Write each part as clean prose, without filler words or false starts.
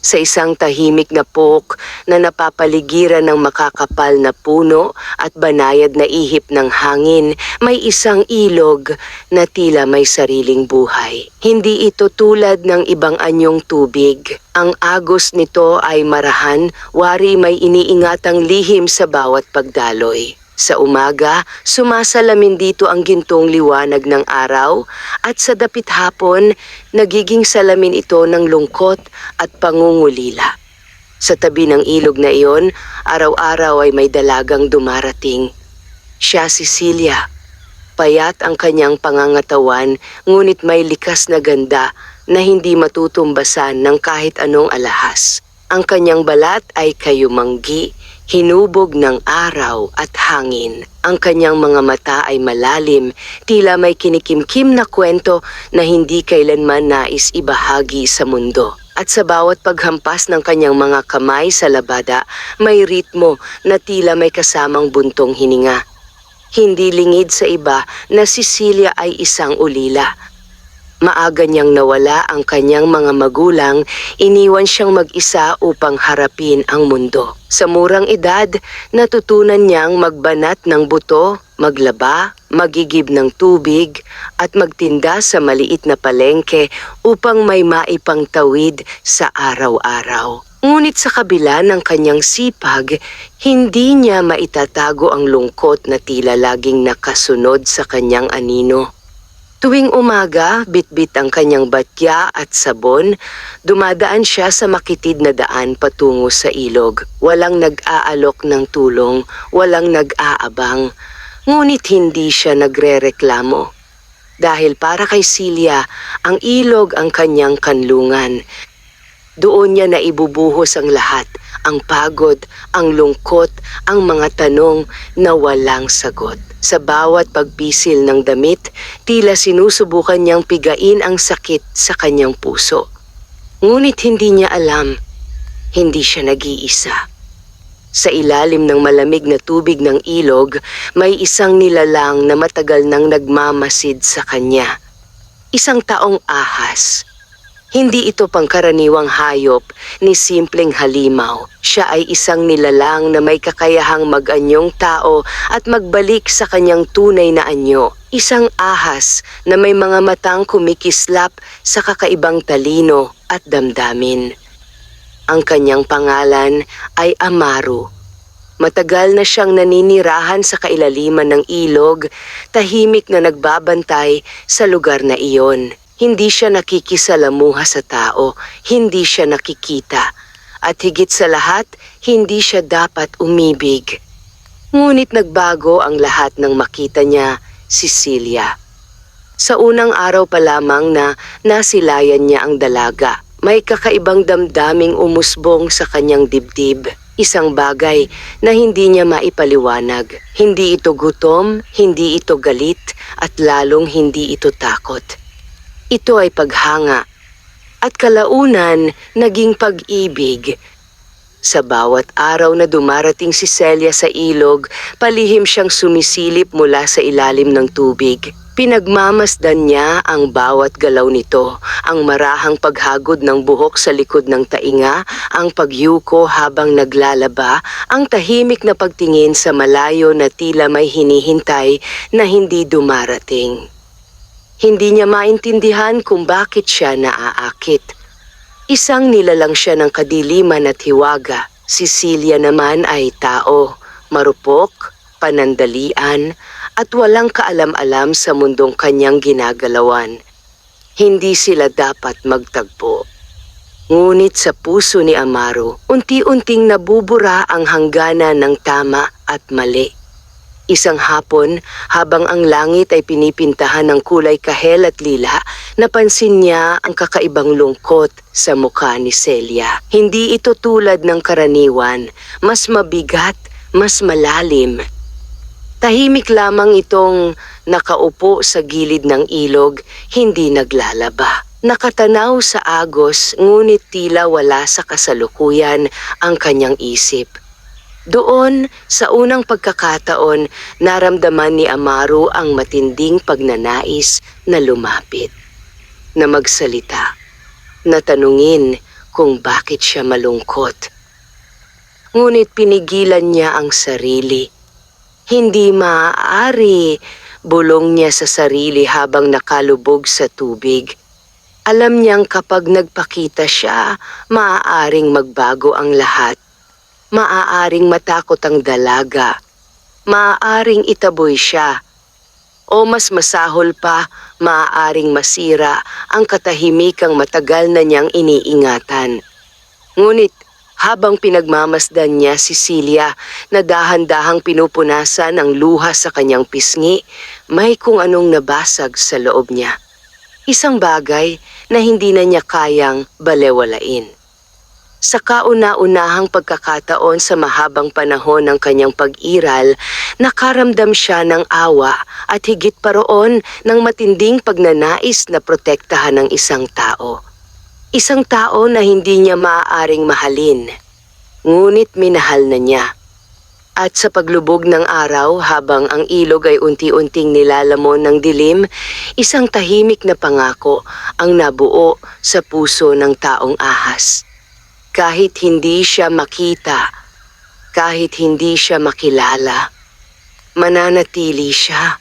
Sa isang tahimik na pook na napapaligiran ng makakapal na puno at banayad na ihip ng hangin, may isang ilog na tila may sariling buhay. Hindi ito tulad ng ibang anyong tubig. Ang agos nito ay marahan, wari may iniingatang lihim sa bawat pagdaloy. Sa umaga, sumasalamin dito ang gintong liwanag ng araw at sa dapit hapon, nagiging salamin ito ng lungkot at pangungulila. Sa tabi ng ilog na iyon, araw-araw ay may dalagang dumarating. Siya si Celia. Payat ang kanyang pangangatawan, ngunit may likas na ganda na hindi matutumbasan ng kahit anong alahas. Ang kanyang balat ay kayumanggi, hinubog ng araw at hangin. Ang kanyang mga mata ay malalim, tila may kinikimkim na kwento na hindi kailanman nais ibahagi sa mundo. At sa bawat paghampas ng kanyang mga kamay sa labada, may ritmo na tila may kasamang buntong hininga. Hindi lingid sa iba na si Celia ay isang ulila. Maaga niyang nawala ang kanyang mga magulang, iniwan siyang mag-isa upang harapin ang mundo. Sa murang edad, natutunan niyang magbanat ng buto, maglaba, magigib ng tubig, at magtinda sa maliit na palengke upang may maipangtawid sa araw-araw. Ngunit sa kabila ng kanyang sipag, hindi niya maitatago ang lungkot na tila laging nakasunod sa kanyang anino. Tuwing umaga, bitbit ang kanyang batya at sabon, dumadaan siya sa makitid na daan patungo sa ilog. Walang nag-aalok ng tulong, walang nag-aabang, ngunit hindi siya nagrereklamo. Dahil para kay Celia, ang ilog ang kanyang kanlungan. Doon niya naibubuhos ang lahat, ang pagod, ang lungkot, ang mga tanong na walang sagot. Sa bawat pagpisil ng damit, tila sinusubukan niyang pigain ang sakit sa kanyang puso. Ngunit hindi niya alam, hindi siya nag-iisa. Sa ilalim ng malamig na tubig ng ilog, may isang nilalang na matagal nang nagmamasid sa kanya. Isang taong ahas. Hindi ito pangkaraniwang hayop ni simpleng halimaw. Siya ay isang nilalang na may kakayahang mag-anyong tao at magbalik sa kanyang tunay na anyo. Isang ahas na may mga matang kumikislap sa kakaibang talino at damdamin. Ang kanyang pangalan ay Amaru. Matagal na siyang naninirahan sa kailaliman ng ilog, tahimik na nagbabantay sa lugar na iyon. Hindi siya nakikisalamuha sa tao, hindi siya nakikita. At higit sa lahat, hindi siya dapat umibig. Ngunit nagbago ang lahat nang makita niya si Celia. Sa unang araw pa lamang na nasilayan niya ang dalaga, may kakaibang damdaming umusbong sa kanyang dibdib. Isang bagay na hindi niya maipaliwanag. Hindi ito gutom, hindi ito galit, at lalong hindi ito takot. Ito ay paghanga at kalaunan naging pag-ibig. Sa bawat araw na dumarating si Celia sa ilog, palihim siyang sumisilip mula sa ilalim ng tubig. Pinagmamasdan niya ang bawat galaw nito, ang marahang paghagod ng buhok sa likod ng tainga, ang pagyuko habang naglalaba, ang tahimik na pagtingin sa malayo na tila may hinihintay na hindi dumarating. Hindi niya maintindihan kung bakit siya naaakit. Isang nilalang siya ng kadiliman at hiwaga. Si Celia naman ay tao, marupok, panandalian, at walang kaalam-alam sa mundong kanyang ginagalawan. Hindi sila dapat magtagpo. Ngunit sa puso ni Amaru, unti-unting nabubura ang hangganan ng tama at mali. Isang hapon, habang ang langit ay pinipintahan ng kulay kahel at lila, napansin niya ang kakaibang lungkot sa mukha ni Celia. Hindi ito tulad ng karaniwan, mas mabigat, mas malalim. Tahimik lamang itong nakaupo sa gilid ng ilog, hindi naglalaba. Nakatanaw sa agos, ngunit tila wala sa kasalukuyan ang kanyang isip. Doon, sa unang pagkakataon, naramdaman ni Amaru ang matinding pagnanais na lumapit, na magsalita, na tanungin kung bakit siya malungkot. Ngunit pinigilan niya ang sarili. Hindi maaari, bulong niya sa sarili habang nakalubog sa tubig. Alam niyang kapag nagpakita siya, maaaring magbago ang lahat. Maaaring matakot ang dalaga. Maaaring itaboy siya. O mas masahol pa, maaaring masira ang katahimikang matagal na niyang iniingatan. Ngunit habang pinagmamasdan niya si Celia na dahan-dahang pinupunasan ang luha sa kanyang pisngi, may kung anong nabasag sa loob niya. Isang bagay na hindi na niya kayang balewalain. Sa kauna-unahang pagkakataon sa mahabang panahon ng kanyang pag-iral, nakaramdam siya ng awa at higit pa roon ng matinding pagnanais na protektahan ng isang tao. Isang tao na hindi niya maaaring mahalin, ngunit minahal na niya. At sa paglubog ng araw habang ang ilog ay unti-unting nilalamon ng dilim, isang tahimik na pangako ang nabuo sa puso ng taong ahas. Kahit hindi siya makita, kahit hindi siya makilala, mananatili siya,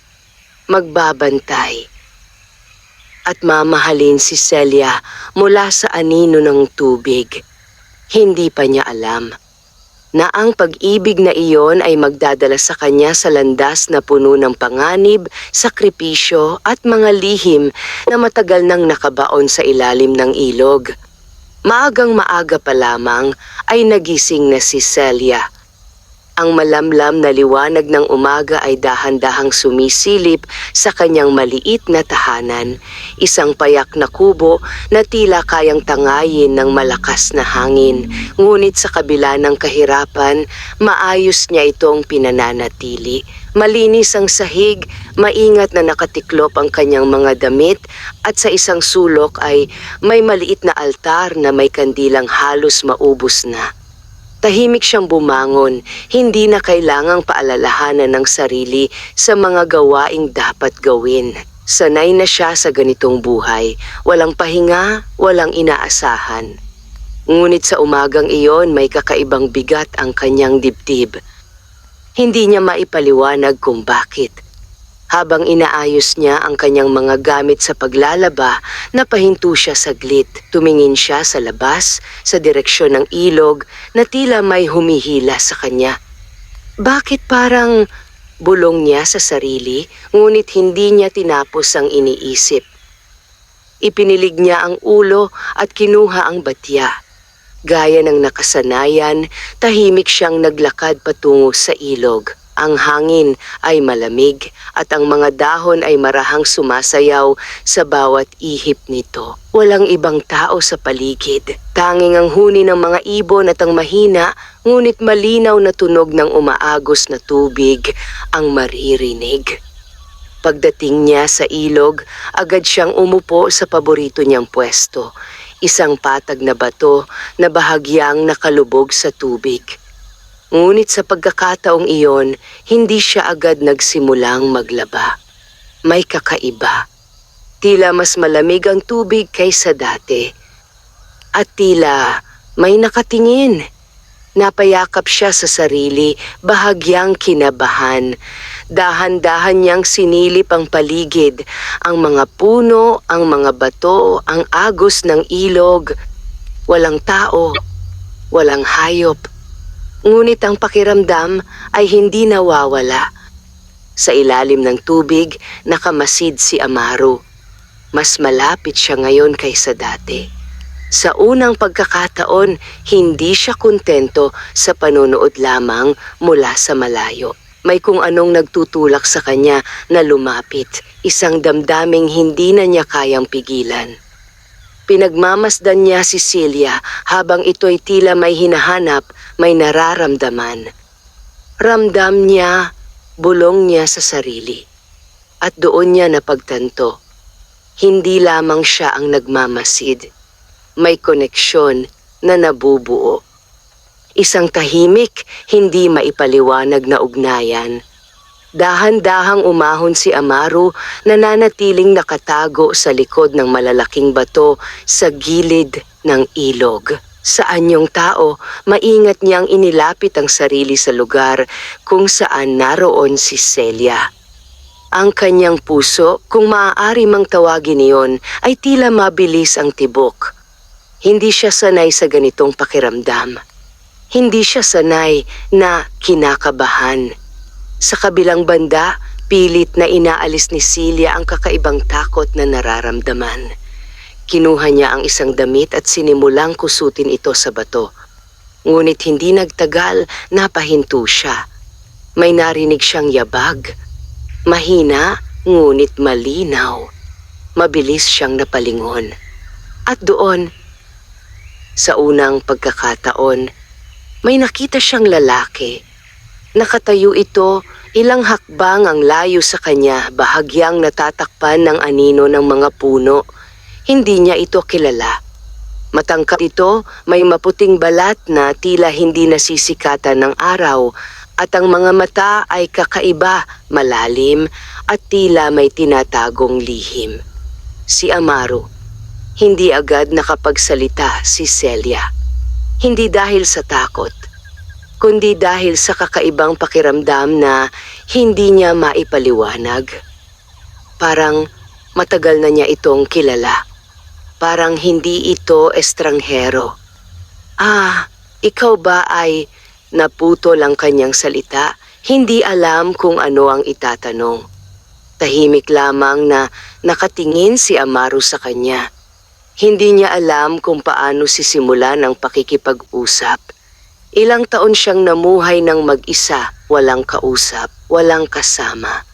magbabantay, at mamahalin si Celia mula sa anino ng tubig. Hindi pa niya alam na ang pag-ibig na iyon ay magdadala sa kanya sa landas na puno ng panganib, sakripisyo at mga lihim na matagal nang nakabaon sa ilalim ng ilog. Maagang maaga pa lamang ay nagising na si Celia. Ang malamlam na liwanag ng umaga ay dahan-dahang sumisilip sa kanyang maliit na tahanan, isang payak na kubo na tila kayang tangayin ng malakas na hangin. Ngunit sa kabila ng kahirapan, maayos niya itong pinananatili. Malinis ang sahig, maingat na nakatiklop ang kanyang mga damit, at sa isang sulok ay may maliit na altar na may kandilang halos maubos na. Tahimik siyang bumangon, hindi na kailangang paalalahanan ng sarili sa mga gawaing dapat gawin. Sanay na siya sa ganitong buhay, walang pahinga, walang inaasahan. Ngunit sa umagang iyon may kakaibang bigat ang kanyang dibdib. Hindi niya maipaliwanag kung bakit. Habang inaayos niya ang kanyang mga gamit sa paglalaba, napahinto siya saglit. Tumingin siya sa labas, sa direksyon ng ilog na tila may humihila sa kanya. Bakit parang bulong niya sa sarili, ngunit hindi niya tinapos ang iniisip. Ipinilig niya ang ulo at kinuha ang batya. Gaya ng nakasanayan, tahimik siyang naglakad patungo sa ilog. Ang hangin ay malamig at ang mga dahon ay marahang sumasayaw sa bawat ihip nito. Walang ibang tao sa paligid. Tanging ang huni ng mga ibon at ang mahina, ngunit malinaw na tunog ng umaagos na tubig ang maririnig. Pagdating niya sa ilog, agad siyang umupo sa paborito niyang pwesto. Isang patag na bato na bahagyang nakalubog sa tubig. Ngunit sa pagkakataong iyon, hindi siya agad nagsimulang maglaba. May kakaiba. Tila mas malamig ang tubig kaysa dati. At tila may nakatingin. Napayakap siya sa sarili, bahagyang kinabahan. Dahan-dahan niyang sinilip ang paligid, ang mga puno, ang mga bato, ang agos ng ilog. Walang tao, walang hayop. Ngunit ang pakiramdam ay hindi nawawala. Sa ilalim ng tubig, nakamasid si Amaru. Mas malapit siya ngayon kaysa dati. Sa unang pagkakataon, hindi siya kontento sa panonood lamang mula sa malayo. May kung anong nagtutulak sa kanya na lumapit, isang damdaming hindi na niya kayang pigilan. Pinagmamasdan niya si Celia habang ito'y tila may hinahanap, may nararamdaman. Ramdam niya, bulong niya sa sarili. At doon niya napagtanto, hindi lamang siya ang nagmamasid. May koneksyon na nabubuo. Isang tahimik, hindi maipaliwanag na ugnayan. Dahan-dahang umahon si Amaru, nananatiling nakatago sa likod ng malalaking bato sa gilid ng ilog. Sa anyong tao, maingat niyang inilapit ang sarili sa lugar kung saan naroon si Celia. Ang kanyang puso, kung maaari mang tawagin iyon, ay tila mabilis ang tibok. Hindi siya sanay sa ganitong pakiramdam. Hindi siya sanay na kinakabahan. Sa kabilang banda, pilit na inaalis ni Celia ang kakaibang takot na nararamdaman. Kinuha niya ang isang damit at sinimulang kusutin ito sa bato. Ngunit hindi nagtagal, napahinto siya. May narinig siyang yabag. Mahina, ngunit malinaw. Mabilis siyang napalingon. At doon, sa unang pagkakataon, may nakita siyang lalaki. Nakatayo ito, ilang hakbang ang layo sa kanya, bahagyang natatakpan ng anino ng mga puno. Hindi niya ito kilala. Matangkad ito, may maputing balat na tila hindi nasisikatan ng araw, at ang mga mata ay kakaiba, malalim, at tila may tinatagong lihim. Si Amaru. Hindi agad nakapagsalita si Celia. Hindi dahil sa takot, kundi dahil sa kakaibang pakiramdam na hindi niya maipaliwanag. Parang matagal na niya itong kilala. Parang hindi ito estranghero. Ikaw ba ay... Naputo lang kanyang salita, hindi alam kung ano ang itatanong. Tahimik lamang na nakatingin si Amaru sa kanya. Hindi niya alam kung paano sisimulan ang pakikipag-usap. Ilang taon siyang namuhay ng mag-isa, walang kausap, walang kasama.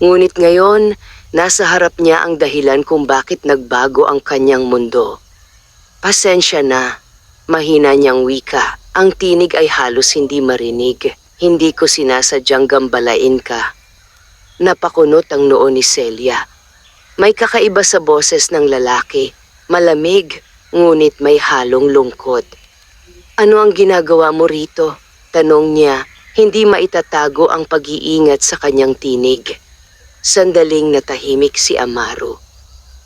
Ngunit ngayon, nasa harap niya ang dahilan kung bakit nagbago ang kanyang mundo. Pasensya na, mahina niyang wika. Ang tinig ay halos hindi marinig. Hindi ko sinasadyang gambalain ka. Napakunot ang noo ni Celia. May kakaiba sa boses ng lalaki. Malamig, ngunit may halong lungkot. Ano ang ginagawa mo rito? Tanong niya, hindi maitatago ang pag-iingat sa kanyang tinig. Sandaling natahimik si Amaru.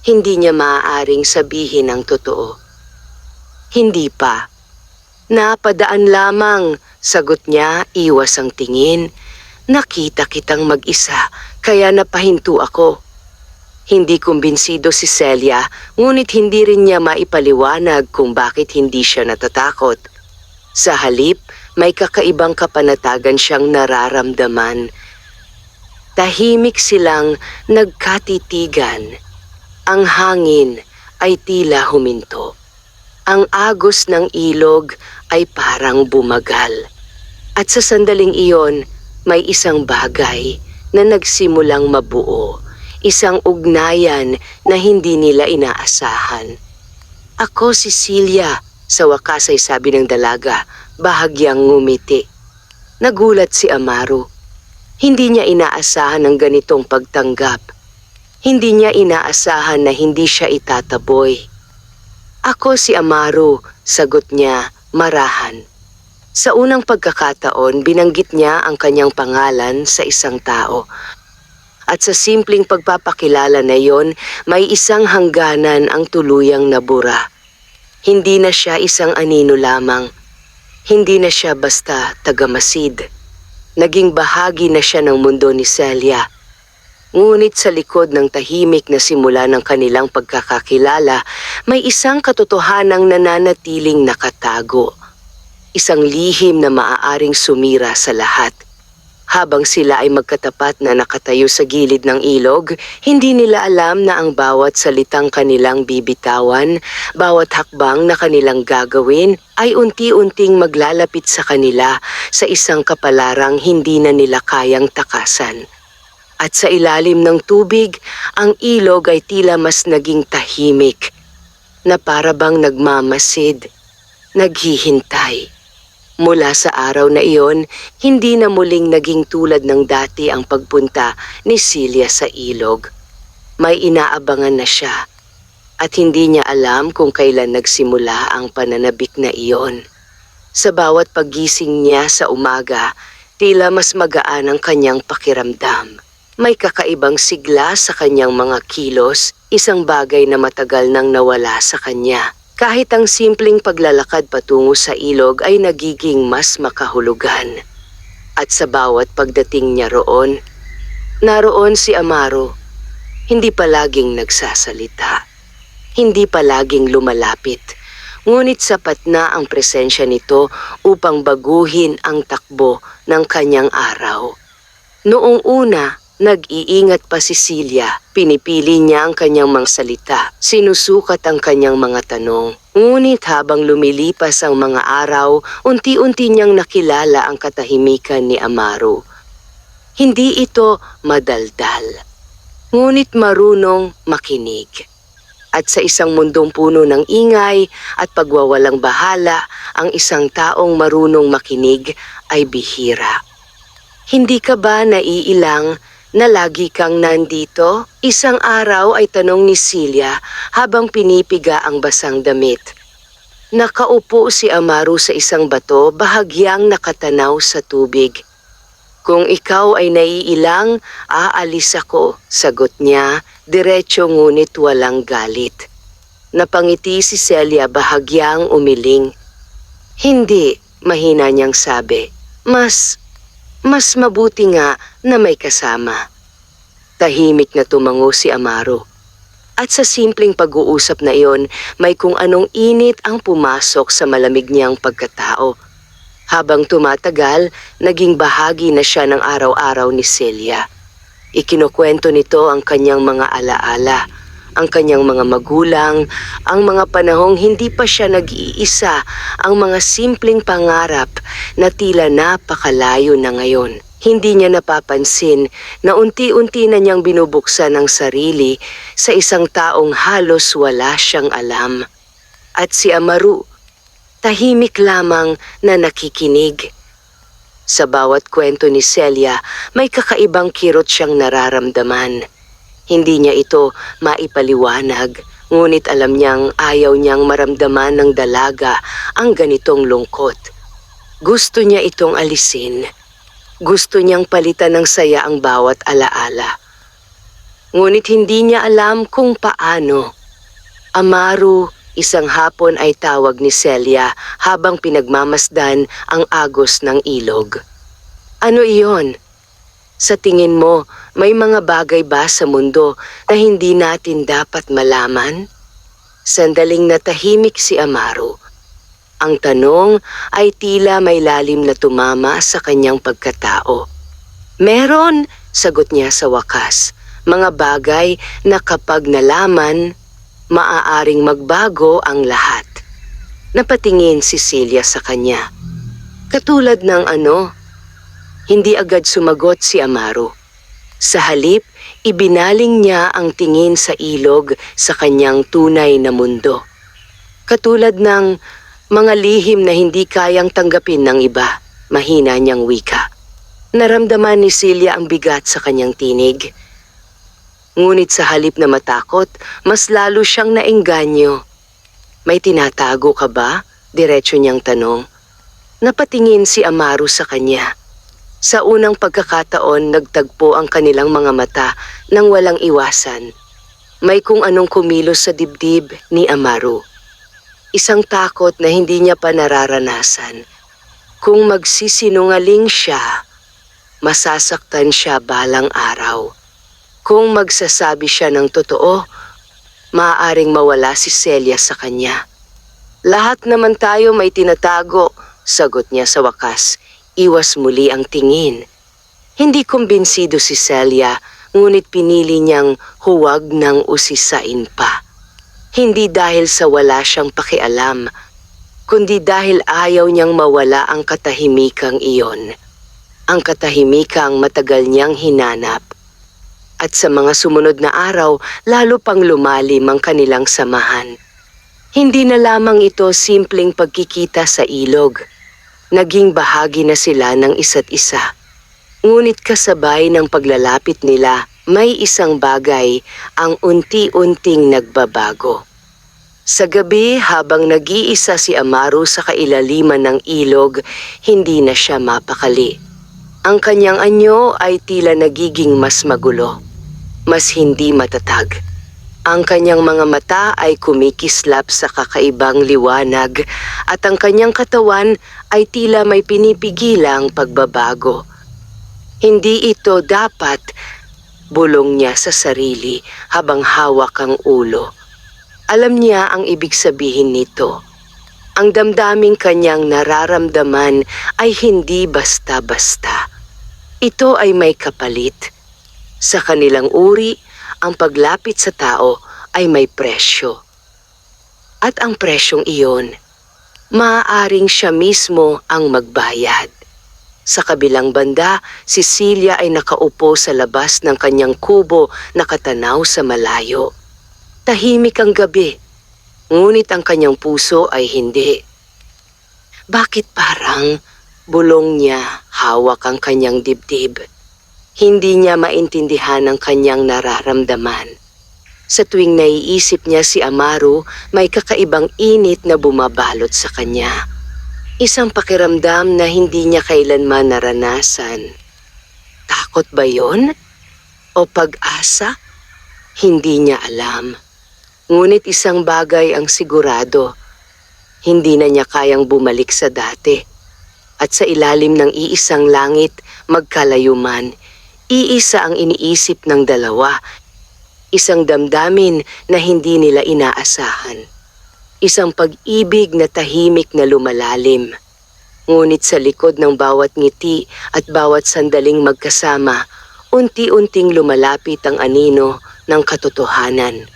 Hindi niya maaaring sabihin ang totoo. Hindi pa. Napadaan lamang, sagot niya, iwas ang tingin. Nakita kitang mag-isa, kaya napahinto ako. Hindi kumbinsido si Celia, ngunit hindi rin niya maipaliwanag kung bakit hindi siya natatakot. Sa halip, may kakaibang kapanatagan siyang nararamdaman. Tahimik silang nagkatitigan. Ang hangin ay tila huminto. Ang agos ng ilog ay parang bumagal. At sa sandaling iyon, may isang bagay na nagsimulang mabuo, isang ugnayan na hindi nila inaasahan. Ako si Celia, sa wakas ay sabi ng dalaga, bahagyang ngumiti. Nagulat si Amaru. Hindi niya inaasahan ang ganitong pagtanggap. Hindi niya inaasahan na hindi siya itataboy. Ako si Amaru, sagot niya, marahan. Sa unang pagkakataon, binanggit niya ang kanyang pangalan sa isang tao. At sa simpleng pagpapakilala na iyon, may isang hangganan ang tuluyang nabura. Hindi na siya isang anino lamang. Hindi na siya basta tagamasid. Naging bahagi na siya ng mundo ni Celia. Ngunit sa likod ng tahimik na simula ng kanilang pagkakakilala, may isang katotohanang nananatiling nakatago. Isang lihim na maaaring sumira sa lahat. Habang sila ay magkatapat na nakatayo sa gilid ng ilog, hindi nila alam na ang bawat salitang kanilang bibitawan, bawat hakbang na kanilang gagawin, ay unti-unting maglalapit sa kanila sa isang kapalarang hindi na nila kayang takasan. At sa ilalim ng tubig, ang ilog ay tila mas naging tahimik, na para bang nagmamasid, naghihintay. Mula sa araw na iyon, hindi na muling naging tulad ng dati ang pagpunta ni Celia sa ilog. May inaabangan na siya, at hindi niya alam kung kailan nagsimula ang pananabik na iyon. Sa bawat paggising niya sa umaga, Tila mas magaan ang kanyang pakiramdam. May kakaibang sigla sa kanyang mga kilos, isang bagay na matagal nang nawala sa kanya. Kahit ang simpleng paglalakad patungo sa ilog ay nagiging mas makahulugan. At sa bawat pagdating niya roon, naroon si Amaro. Hindi palaging nagsasalita. Hindi palaging lumalapit. Ngunit sapat na ang presensya nito upang baguhin ang takbo ng kanyang araw. Noong una, nag-iingat pa si Celia. Pinipili niya ang kanyang mga salita. Sinusukat ang kanyang mga tanong. Ngunit habang lumilipas ang mga araw, unti-unti niyang nakilala ang katahimikan ni Amaro. Hindi ito madaldal, ngunit marunong makinig. At sa isang mundong puno ng ingay at pagwawalang bahala, ang isang taong marunong makinig ay bihira. Hindi ka ba naiilang na lagi kang nandito? Isang araw ay tanong ni Celia habang pinipiga ang basang damit. Nakaupo si Amaro sa isang bato, bahagyang nakatanaw sa tubig. Kung ikaw ay naiilang, aalis ako, sagot niya, diretso ngunit walang galit. Napangiti si Celia, bahagyang umiling. Hindi, mahina niyang sabi. Mas mabuti nga na may kasama. Tahimik na tumango si Amaro. At sa simpleng pag-uusap na iyon, may kung anong init ang pumasok sa malamig niyang pagkatao. Habang tumatagal, naging bahagi na siya ng araw-araw ni Celia. Ikinukwento nito ang kanyang mga alaala, ang kanyang mga magulang, ang mga panahong hindi pa siya nag-iisa, ang mga simpleng pangarap na tila napakalayo na ngayon. Hindi niya napapansin na unti-unti na niyang binubuksan ang sarili sa isang taong halos wala siyang alam. At si Amaro, tahimik lamang na nakikinig. Sa bawat kwento ni Celia, may kakaibang kirot siyang nararamdaman. Hindi niya ito maipaliwanag, ngunit alam niyang ayaw niyang maramdaman ng dalaga ang ganitong lungkot. Gusto niya itong alisin. Gusto niyang palitan ng saya ang bawat alaala. Ngunit hindi niya alam kung paano. Amaro, isang hapon ay tawag ni Celia habang pinagmamasdan ang agos ng ilog. Ano iyon? Sa tingin mo, may mga bagay ba sa mundo na hindi natin dapat malaman? Sandaling natahimik si Amaro. Ang tanong ay tila may lalim na tumama sa kanyang pagkatao. Meron, sagot niya sa wakas, mga bagay na kapag nalaman, maaaring magbago ang lahat. Napatingin si Celia sa kanya. Katulad ng ano? Hindi agad sumagot si Amaro. Sa halip, ibinaling niya ang tingin sa ilog sa kanyang tunay na mundo. Katulad ng mga lihim na hindi kayang tanggapin ng iba, mahina niyang wika. Naramdaman ni Celia ang bigat sa kanyang tinig. Ngunit sa halip na matakot, mas lalo siyang naengganyo. May tinatago ka ba? Diretso niyang tanong. Napatingin si Amaro sa kanya. Sa unang pagkakataon, nagtagpo ang kanilang mga mata nang walang iwasan. May kung anong kumilos sa dibdib ni Amaro. Isang takot na hindi niya pa nararanasan. Kung magsisinungaling siya, masasaktan siya balang araw. Kung magsasabi siya ng totoo, maaaring mawala si Celia sa kanya. Lahat naman tayo may tinatago, sagot niya sa wakas. Iwas muli ang tingin. Hindi kumbinsido si Celia, ngunit pinili niyang huwag nang usisain pa. Hindi dahil sa wala siyang pakialam, kundi dahil ayaw niyang mawala ang katahimikang iyon. Ang katahimikang matagal niyang hinanap. At sa mga sumunod na araw, lalo pang lumalim ang kanilang samahan. Hindi na lamang ito simpleng pagkikita sa ilog. Naging bahagi na sila ng isa't isa. Ngunit kasabay ng paglalapit nila, may isang bagay ang unti-unting nagbabago. Sa gabi habang nag-iisa si Amaro sa kailaliman ng ilog, hindi na siya mapakali. Ang kanyang anyo ay tila nagiging mas magulo, mas hindi matatag. Ang kanyang mga mata ay kumikislap sa kakaibang liwanag at ang kanyang katawan ay tila may pinipigilang pagbabago. Hindi ito dapat, bulong niya sa sarili habang hawak ang ulo. Alam niya ang ibig sabihin nito. Ang damdaming kanyang nararamdaman ay hindi basta-basta. Ito ay may kapalit. Sa kanilang uri, ang paglapit sa tao ay may presyo. At ang presyong iyon, maaaring siya mismo ang magbayad. Sa kabilang banda, si Celia ay nakaupo sa labas ng kanyang kubo nakatanaw sa malayo. Tahimik ang gabi, ngunit ang kanyang puso ay hindi. Bakit parang, bulong niya, hawak ang kanyang dibdib. Hindi niya maintindihan ang kanyang nararamdaman. Sa tuwing naiisip niya si Amaru, may kakaibang init na bumabalot sa kanya. Isang pakiramdam na hindi niya kailanman naranasan. Takot ba yon? O pag-asa? Hindi niya alam. Ngunit isang bagay ang sigurado. Hindi na niya kayang bumalik sa dati. At sa ilalim ng iisang langit, magkalayuman, iisa ang iniisip ng dalawa. Isang damdamin na hindi nila inaasahan. Isang pag-ibig na tahimik na lumalalim. Ngunit sa likod ng bawat ngiti at bawat sandaling magkasama, unti-unting lumalapit ang anino ng katotohanan.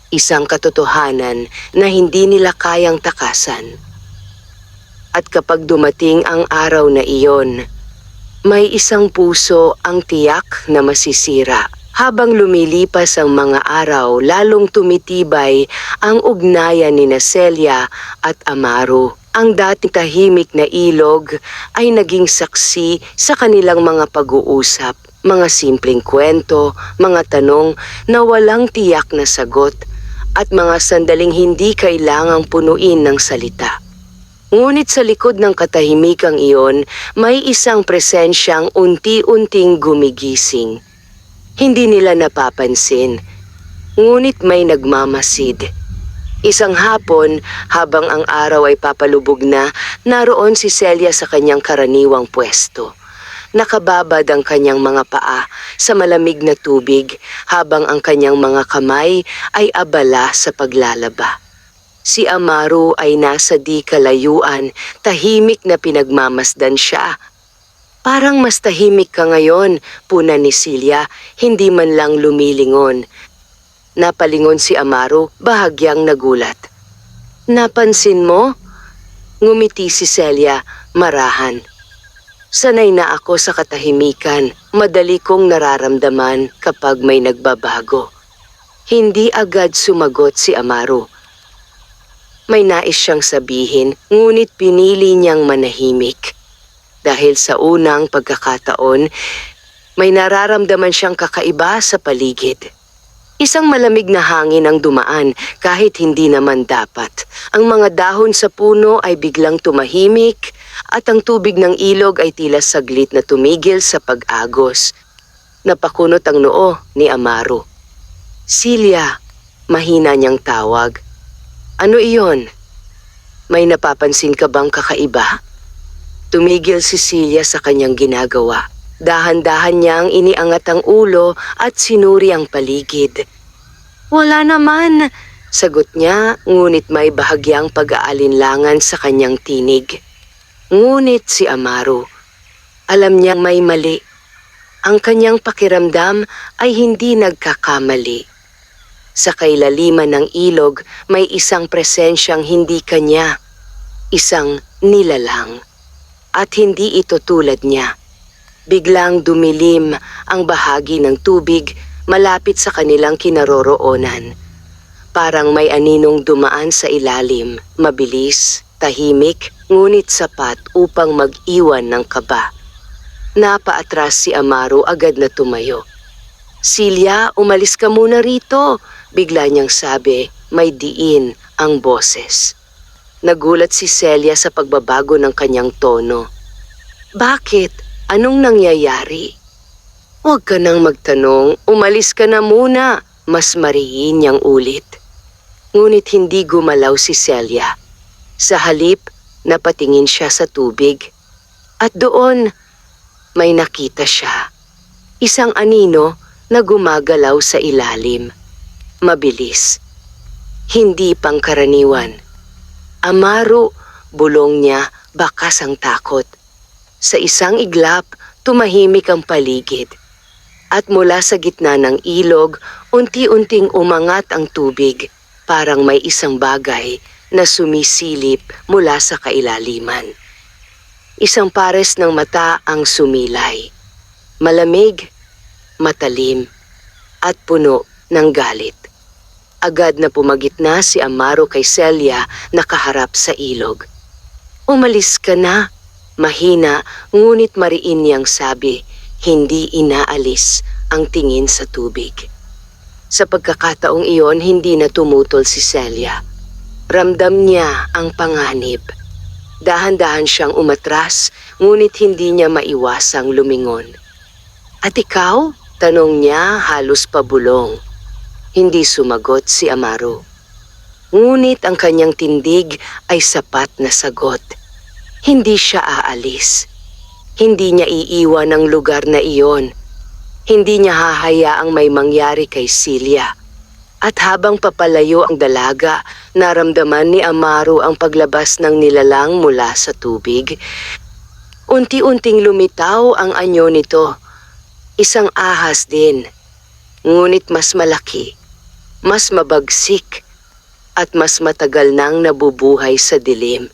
Isang katotohanan na hindi nila kayang takasan. At kapag dumating ang araw na iyon, may isang puso ang tiyak na masisira. Habang lumilipas ang mga araw, lalong tumitibay ang ugnayan ni Celia at Amaru. Ang dating tahimik na ilog ay naging saksi sa kanilang mga pag-uusap, mga simpleng kwento, mga tanong na walang tiyak na sagot, at mga sandaling hindi kailangang punuin ng salita. Ngunit sa likod ng katahimikang iyon, may isang presensyang unti-unting gumigising. Hindi nila napapansin, ngunit may nagmamasid. Isang hapon, habang ang araw ay papalubog na, naroon si Celia sa kanyang karaniwang pwesto. Nakababad ang kanyang mga paa sa malamig na tubig habang ang kanyang mga kamay ay abala sa paglalaba. Si Amaru ay nasa di kalayuan, tahimik na pinagmamasdan siya. Parang mas tahimik ka ngayon, puna ni Celia, hindi man lang lumilingon. Napalingon si Amaru, bahagyang nagulat. Napansin mo? Ngumiti si Celia, marahan. Sanay na ako sa katahimikan, madali kong nararamdaman kapag may nagbabago. Hindi agad sumagot si Amaru. May nais siyang sabihin, ngunit pinili niyang manahimik. Dahil sa unang pagkakataon, may nararamdaman siyang kakaiba sa paligid. Isang malamig na hangin ang dumaan kahit hindi naman dapat. Ang mga dahon sa puno ay biglang tumahimik at ang tubig ng ilog ay tila saglit na tumigil sa pag-agos. Napakunot ang noo ni Amaru. Celia, mahina niyang tawag. Ano iyon? May napapansin ka bang kakaiba? Tumigil si Celia sa kanyang ginagawa. Dahan-dahan niyang iniangat ang ulo at sinuri ang paligid. Wala naman, sagot niya, ngunit may bahagyang pag-aalinlangan sa kanyang tinig. Ngunit si Amaru, alam niyang may mali. Ang kanyang pakiramdam ay hindi nagkakamali. Sa kailaliman ng ilog, may isang presensyang hindi kanya, isang nilalang. At hindi ito tulad niya. Biglang dumilim ang bahagi ng tubig malapit sa kanilang kinaroroonan. Parang may aninong dumaan sa ilalim, mabilis, tahimik, ngunit sapat upang mag-iwan ng kaba. Napaatras si Amaru agad na tumayo. Celia, umalis ka muna rito, bigla niyang sabi, may diin ang boses. Nagulat si Celia sa pagbabago ng kanyang tono. Bakit? Anong nangyayari? Huwag ka nang magtanong, umalis ka na muna. Mas mariin niyang ulit. Ngunit hindi gumalaw si Celia. Sa halip, napatingin siya sa tubig. At doon, may nakita siya. Isang anino na gumagalaw sa ilalim. Mabilis. Hindi pangkaraniwan. Amaro, bulong niya, bakas ang takot. Sa isang iglap, tumahimik ang paligid. At mula sa gitna ng ilog, unti-unting umangat ang tubig, parang may isang bagay na sumisilip mula sa kailaliman. Isang pares ng mata ang sumilay. Malamig, matalim, at puno ng galit. Agad na pumagitna si Amaro kay Celia na kaharap sa ilog. Umalis ka na, mahina, ngunit mariin niyang sabi. Hindi inaalis ang tingin sa tubig. Sa pagkakataong iyon, hindi na tumutol si Celia. Ramdam niya ang panganib. Dahan-dahan siyang umatras, ngunit hindi niya maiwasang lumingon. At ikaw? Tanong niya halos pabulong. Hindi sumagot si Amaro. Ngunit ang kanyang tindig ay sapat na sagot. Hindi siya aalis. Hindi niya iiwan ang lugar na iyon. Hindi niya hahayaang may mangyari kay Celia. At habang papalayo ang dalaga, naramdaman ni Amaro ang paglabas ng nilalang mula sa tubig. Unti-unting lumitaw ang anyo nito. Isang ahas din. Ngunit mas malaki, mas mabagsik, at mas matagal nang nabubuhay sa dilim.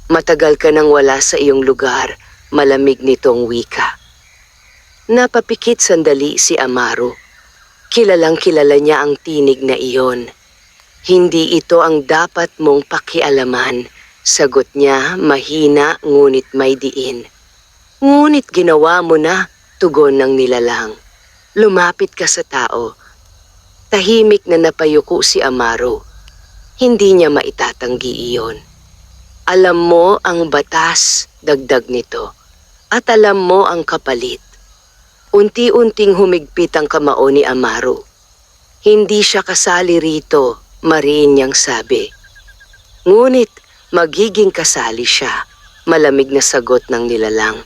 Matagal ka nang wala sa iyong lugar. Malamig nitong wika. Napapikit sandali si Amaro. Kilalang kilala niya ang tinig na iyon. Hindi ito ang dapat mong pakialaman. Sagot niya, mahina ngunit may diin. Ngunit ginawa mo na, tugon ng nilalang. Lumapit ka sa tao. Tahimik na napayuko si Amaro. Hindi niya maitatanggi iyon. Alam mo ang batas, dagdag nito, at alam mo ang kapalit. Unti-unting humigpit ang kamao ni Amaro. Hindi siya kasali rito, mariin niyang sabi. Ngunit magiging kasali siya, malamig na sagot ng nilalang.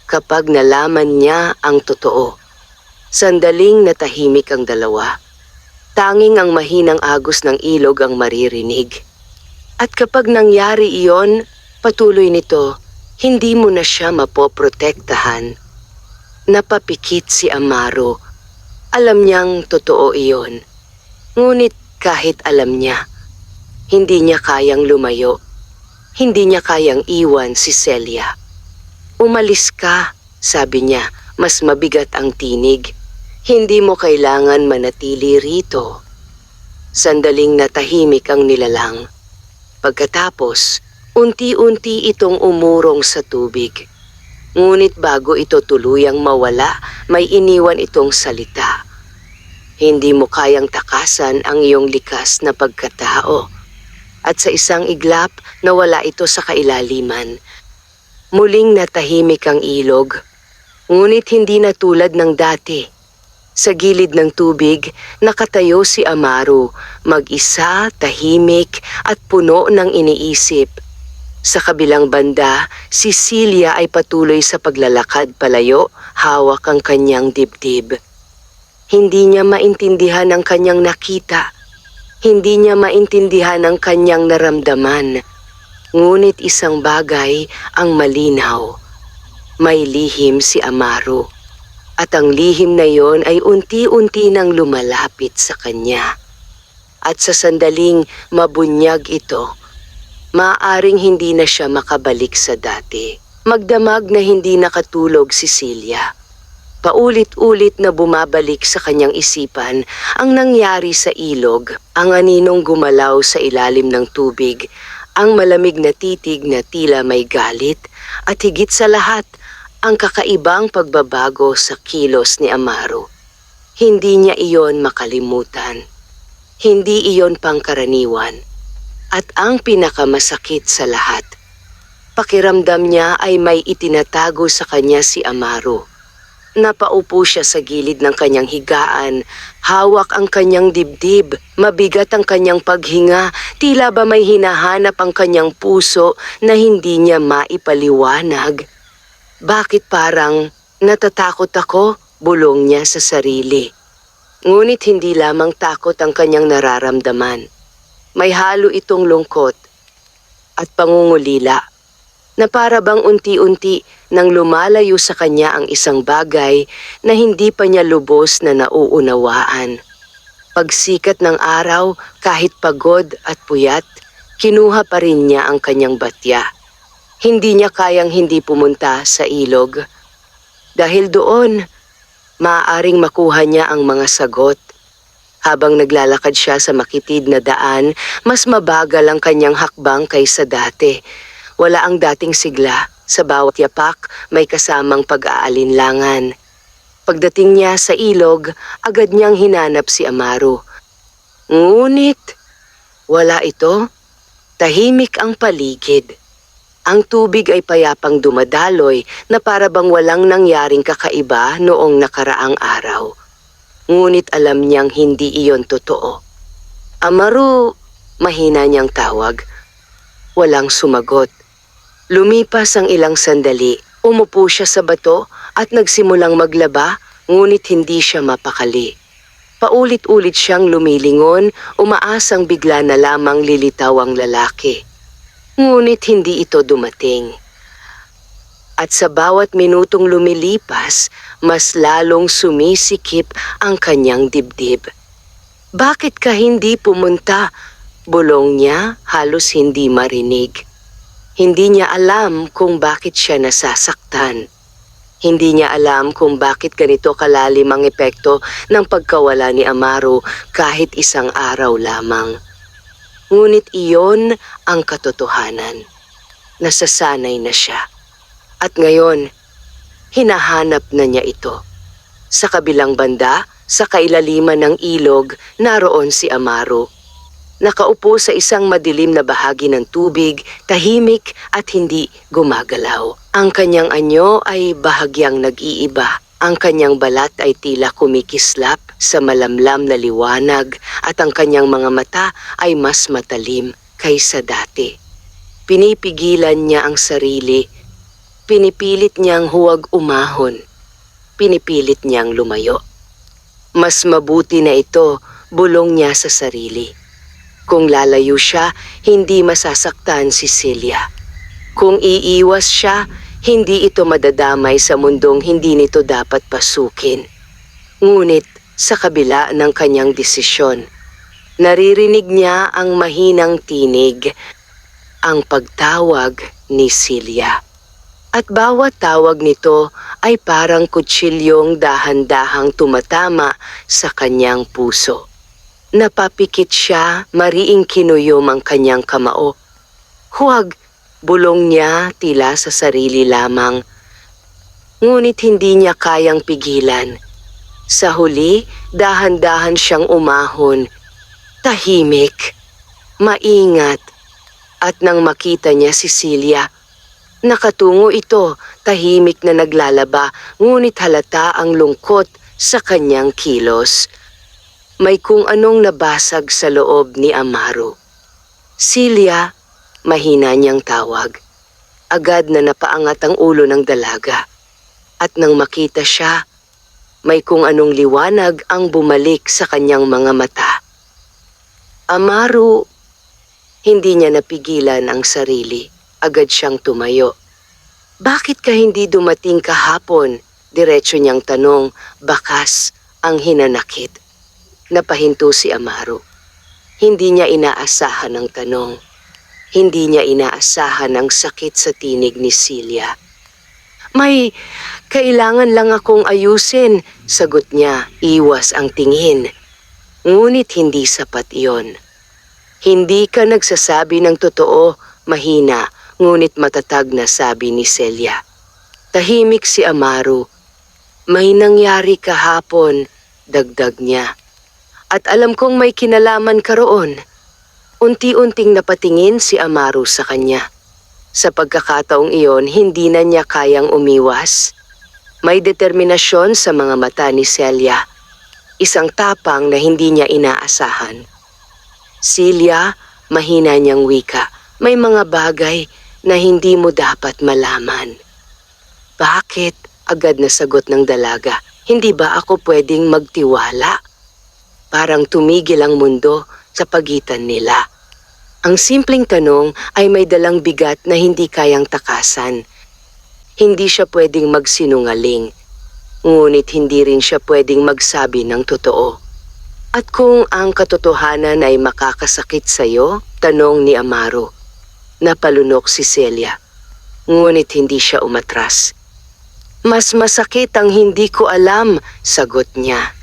Kapag nalaman niya ang totoo. Sandaling natahimik ang dalawa. Tanging ang mahinang agos ng ilog ang maririnig. At kapag nangyari iyon, patuloy nito, hindi mo na siya mapoprotektahan. Napapikit si Amaro. Alam niyang totoo iyon. Ngunit kahit alam niya, hindi niya kayang lumayo. Hindi niya kayang iwan si Celia. Umalis ka, sabi niya, mas mabigat ang tinig. Hindi mo kailangan manatili rito. Sandaling natahimik ang nilalang. Pagkatapos, unti-unti itong umurong sa tubig. Ngunit bago ito tuluyang mawala, may iniwan itong salita. Hindi mo kayang takasan ang iyong likas na pagkatao. At sa isang iglap, nawala ito sa kailaliman. Muling natahimik ang ilog, ngunit hindi na tulad ng dati. Sa gilid ng tubig, nakatayo si Amaro, mag-isa, tahimik at puno ng iniisip. Sa kabilang banda, si Celia ay patuloy sa paglalakad palayo, hawak ang kanyang dibdib. Hindi niya maintindihan ang kanyang nakita. Hindi niya maintindihan ang kanyang naramdaman. Ngunit isang bagay ang malinaw. May lihim si Amaro. At ang lihim na yon ay unti-unti nang lumalapit sa kanya. At sa sandaling mabunyag ito, maaaring hindi na siya makabalik sa dati. Magdamag na hindi nakatulog si Celia. Paulit-ulit na bumabalik sa kanyang isipan ang nangyari sa ilog, ang aninong gumalaw sa ilalim ng tubig, ang malamig na titig na tila may galit, at higit sa lahat, ang kakaibang pagbabago sa kilos ni Amaro. Hindi niya iyon makalimutan. Hindi iyon pangkaraniwan. At ang pinakamasakit sa lahat, Pakiramdam niya ay may itinatago sa kanya si Amaru. Napaupo siya sa gilid ng kanyang higaan, hawak ang kanyang dibdib, mabigat ang kanyang paghinga, tila ba may hinahanap ang kanyang puso na hindi niya maipaliwanag. Bakit parang natatakot ako? Bulong niya sa sarili. Ngunit hindi lamang takot ang kanyang nararamdaman. May halo itong lungkot at pangungulila na para bang unti-unti nang lumalayo sa kanya ang isang bagay na hindi pa niya lubos na nauunawaan. Pagsikat ng araw, kahit pagod at puyat, kinuha pa rin niya ang kanyang batya. Hindi niya kayang hindi pumunta sa ilog. Dahil doon, maaaring makuha niya ang mga sagot. Habang naglalakad siya sa makitid na daan, mas mabagal ang kanyang hakbang kaysa dati. Wala ang dating sigla. Sa bawat yapak, may kasamang pag-aalinlangan. Pagdating niya sa ilog, agad niyang hinanap si Amaru. Ngunit, wala ito. Tahimik ang paligid. Ang tubig ay payapang dumadaloy na para bang walang nangyaring kakaiba noong nakaraang araw. Ngunit alam niyang hindi iyon totoo. Amaru, mahina niyang tawag. Walang sumagot. Lumipas ang ilang sandali, umupo siya sa bato at nagsimulang maglaba, ngunit hindi siya mapakali. Paulit-ulit siyang lumilingon, umaasang bigla na lamang lilitaw ang lalaki. Ngunit hindi ito dumating. At sa bawat minutong lumilipas, mas lalong sumisikip ang kanyang dibdib. Bakit ka hindi pumunta? Bulong niya, halos hindi marinig. Hindi niya alam kung bakit siya nasasaktan. Hindi niya alam kung bakit ganito kalalim ang epekto ng pagkawala ni Amaru kahit isang araw lamang. Ngunit iyon ang katotohanan. Nasasanay na siya. At ngayon, hinahanap na niya ito. Sa kabilang banda, sa kailaliman ng ilog, naroon si Amaru. Nakaupo sa isang madilim na bahagi ng tubig, tahimik at hindi gumagalaw. Ang kanyang anyo ay bahagyang nag-iiba. Ang kanyang balat ay tila kumikislap sa malamlam na liwanag at ang kanyang mga mata ay mas matalim kaysa dati. Pinipigilan niya ang sarili. Pinipilit niyang huwag umahon. Pinipilit niyang lumayo. Mas mabuti na ito, bulong niya sa sarili. Kung lalayo siya, hindi masasaktan si Celia. Kung iiwas siya, hindi ito madadamay sa mundong hindi nito dapat pasukin. Ngunit sa kabila ng kanyang desisyon, naririnig niya ang mahinang tinig, ang pagtawag ni Celia. At bawat tawag nito ay parang kutsilyong dahan-dahang tumatama sa kanyang puso. Napapikit siya, mariing kinuyom ang kanyang kamao. Huwag, bulong niya tila sa sarili lamang. Ngunit hindi niya kayang pigilan. Sa huli, dahan-dahan siyang umahon. Tahimik, maingat, at nang makita niya si Celia, nakatungo ito, tahimik na naglalaba, ngunit halata ang lungkot sa kanyang kilos. May kung anong nabasag sa loob ni Amaru. Celia, mahina niyang tawag. Agad na napaangat ang ulo ng dalaga. At nang makita siya, may kung anong liwanag ang bumalik sa kanyang mga mata. Amaru, hindi niya napigilan ang sarili. Agad siyang tumayo. Bakit ka hindi dumating kahapon? Diretso niyang tanong, bakas ang hinanakit. Napahinto si Amaru. Hindi niya inaasahan ang tanong. Hindi niya inaasahan ang sakit sa tinig ni Celia. May kailangan lang akong ayusin, sagot niya, iwas ang tingin. Ngunit hindi sapat iyon. Hindi ka nagsasabi ng totoo, mahina, ngunit matatag na sabi ni Celia. Tahimik si Amaru. May nangyari kahapon, dagdag niya. At alam kong may kinalaman ka roon. Unti-unting napatingin si Amaru sa kanya. Sa pagkakataong iyon, hindi na niya kayang umiwas. May determinasyon sa mga mata ni Celia. Isang tapang na hindi niya inaasahan. Celia, mahina niyang wika. May mga bagay na hindi mo dapat malaman. Bakit? Agad na sagot ng dalaga. Hindi ba ako pwedeng magtiwala? Parang tumigil ang mundo sa pagitan nila. Ang simpleng tanong ay may dalang bigat na hindi kayang takasan. Hindi siya pwedeng magsinungaling. Ngunit hindi rin siya pwedeng magsabi ng totoo. At kung ang katotohanan ay makakasakit sa'yo? Tanong ni Amaro. Napalunok si Celia. Ngunit hindi siya umatras. Mas masakit ang hindi ko alam, sagot niya.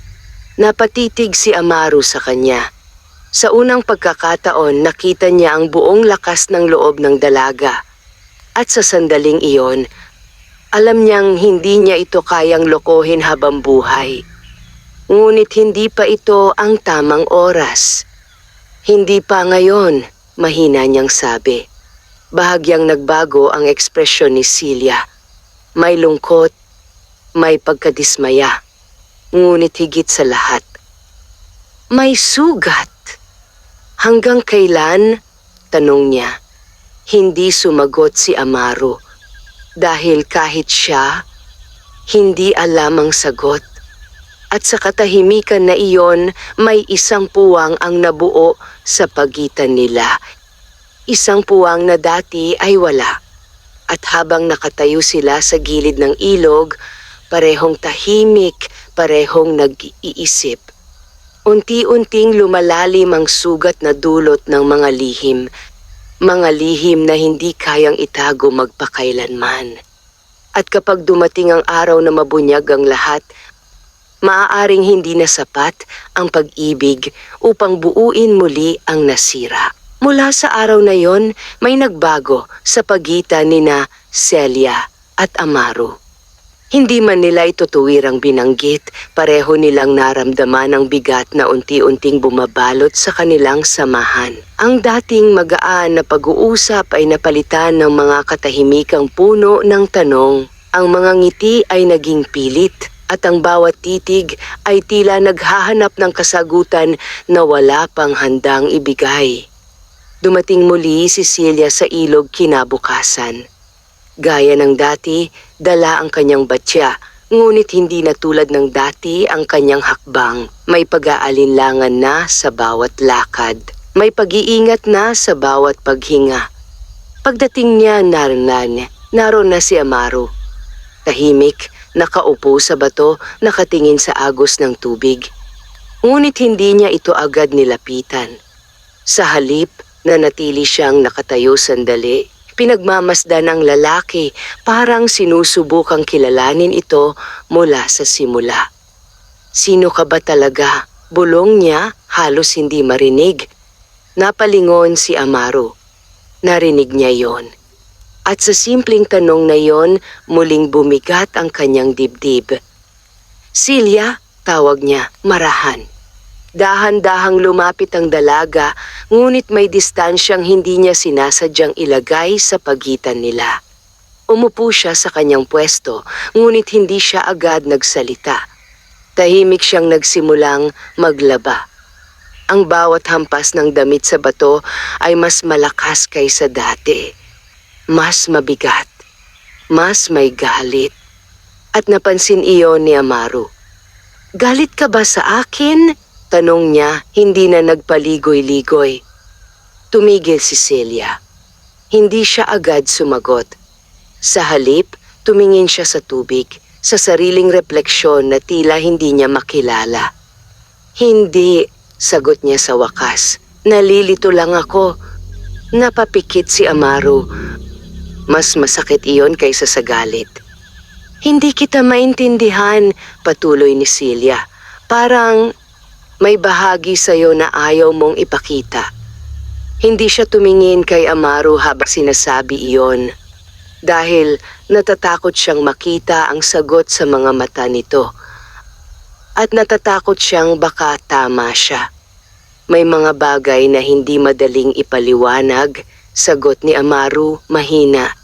Napatitig si Amaro sa kanya. Sa unang pagkakataon, nakita niya ang buong lakas ng loob ng dalaga. At sa sandaling iyon, alam niyang hindi niya ito kayang lokohin habang buhay. Ngunit hindi pa ito ang tamang oras. Hindi pa ngayon, mahina niyang sabi. Bahagyang nagbago ang ekspresyon ni Celia. May lungkot, may pagkadismaya. Ngunit higit sa lahat, may sugat. Hanggang kailan? Tanong niya. Hindi sumagot si Amaro. Dahil kahit siya, hindi alam ang sagot. At sa katahimikan na iyon, may isang puwang ang nabuo sa pagitan nila. Isang puwang na dati ay wala. At habang nakatayo sila sa gilid ng ilog, parehong tahimik, parehong nag-iisip. Unti-unting lumalalim ang sugat na dulot ng mga lihim. Mga lihim na hindi kayang itago magpakailanman. At kapag dumating ang araw na mabunyag ang lahat, maaaring hindi na sapat ang pag-ibig upang buuin muli ang nasira. Mula sa araw na yon, may nagbago sa pagitan nina Celia at Amaro. Hindi man nila ito tuwirang binanggit, pareho nilang naramdaman ang bigat na unti-unting bumabalot sa kanilang samahan. Ang dating magaan na pag-uusap ay napalitan ng mga katahimikang puno ng tanong. Ang mga ngiti ay naging pilit at ang bawat titig ay tila naghahanap ng kasagutan na wala pang handang ibigay. Dumating muli si Celia sa ilog kinabukasan. Gaya ng dati, dala ang kanyang batya, ngunit hindi na tulad ng dati ang kanyang hakbang. May pag-aalinlangan na sa bawat lakad. May pag-iingat na sa bawat paghinga. Pagdating niya naroon na si Amaro. Tahimik, nakaupo sa bato, nakatingin sa agos ng tubig. Ngunit hindi niya ito agad nilapitan. Sa halip, nanatili siyang nakatayo sandali. Pinagmamasdan ng lalaki, parang sinusubukang kilalanin ito mula sa simula. Sino ka ba talaga? Bulong niya, halos hindi marinig. Napalingon si Amaro. Narinig niya yon. At sa simpleng tanong na yon, muling bumigat ang kanyang dibdib. Celia, tawag niya, marahan. Dahan-dahang lumapit ang dalaga, ngunit may distansyang hindi niya sinasadyang ilagay sa pagitan nila. Umupo siya sa kanyang pwesto, ngunit hindi siya agad nagsalita. Tahimik siyang nagsimulang maglaba. Ang bawat hampas ng damit sa bato ay mas malakas kaysa dati. Mas mabigat. Mas may galit. At napansin iyon ni Amaro. Galit ka ba sa akin? Tanong niya, hindi na nagpaligoy-ligoy. Tumigil si Celia. Hindi siya agad sumagot. Sa halip, tumingin siya sa tubig, sa sariling refleksyon na tila hindi niya makilala. Hindi, sagot niya sa wakas. Nalilito lang ako. Napapikit si Amaro. Mas masakit iyon kaysa sa galit. Hindi kita maintindihan, patuloy ni Celia. Parang may bahagi sa'yo na ayaw mong ipakita. Hindi siya tumingin kay Amaro habang sinasabi iyon. Dahil natatakot siyang makita ang sagot sa mga mata nito. At natatakot siyang baka tama siya. May mga bagay na hindi madaling ipaliwanag Sagot ni Amaru, mahina.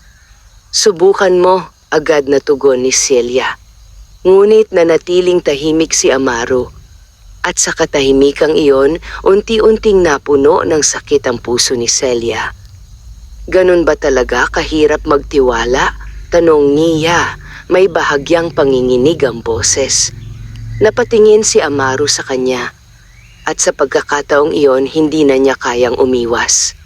Subukan mo, agad na tugon ni Celia. Ngunit nanatiling tahimik si Amaru. At sa katahimikang iyon, unti-unting napuno ng sakit ang puso ni Celia. Ganun ba talaga kahirap magtiwala? Tanong niya, may bahagyang panginginig ang boses. Napatingin si Amaru sa kanya. At sa pagkakataong iyon, hindi na niya kayang umiwas.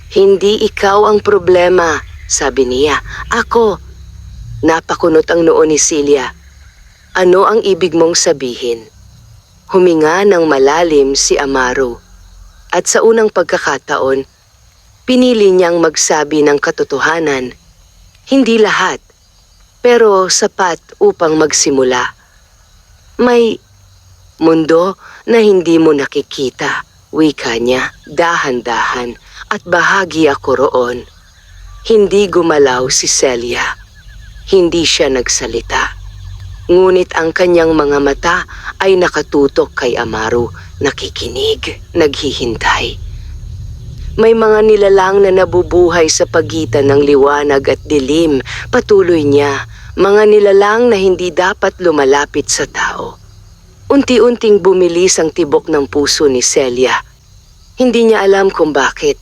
Hindi ikaw ang problema, sabi niya. Ako. Napakunot ang noo ni Celia. Ano ang ibig mong sabihin? Huminga ng malalim si Amaru. At sa unang pagkakataon, pinili niyang magsabi ng katotohanan. Hindi lahat, pero sapat upang magsimula. May mundo na hindi mo nakikita, wika niya, dahan-dahan, at bahagi ako roon. Hindi gumalaw si Celia. Hindi siya nagsalita. Ngunit ang kanyang mga mata ay nakatutok kay Amaru, nakikinig, naghihintay. May mga nilalang na nabubuhay sa pagitan ng liwanag at dilim, patuloy niya, mga nilalang na hindi dapat lumalapit sa tao. Unti-unting bumilis ang tibok ng puso ni Celia. Hindi niya alam kung bakit.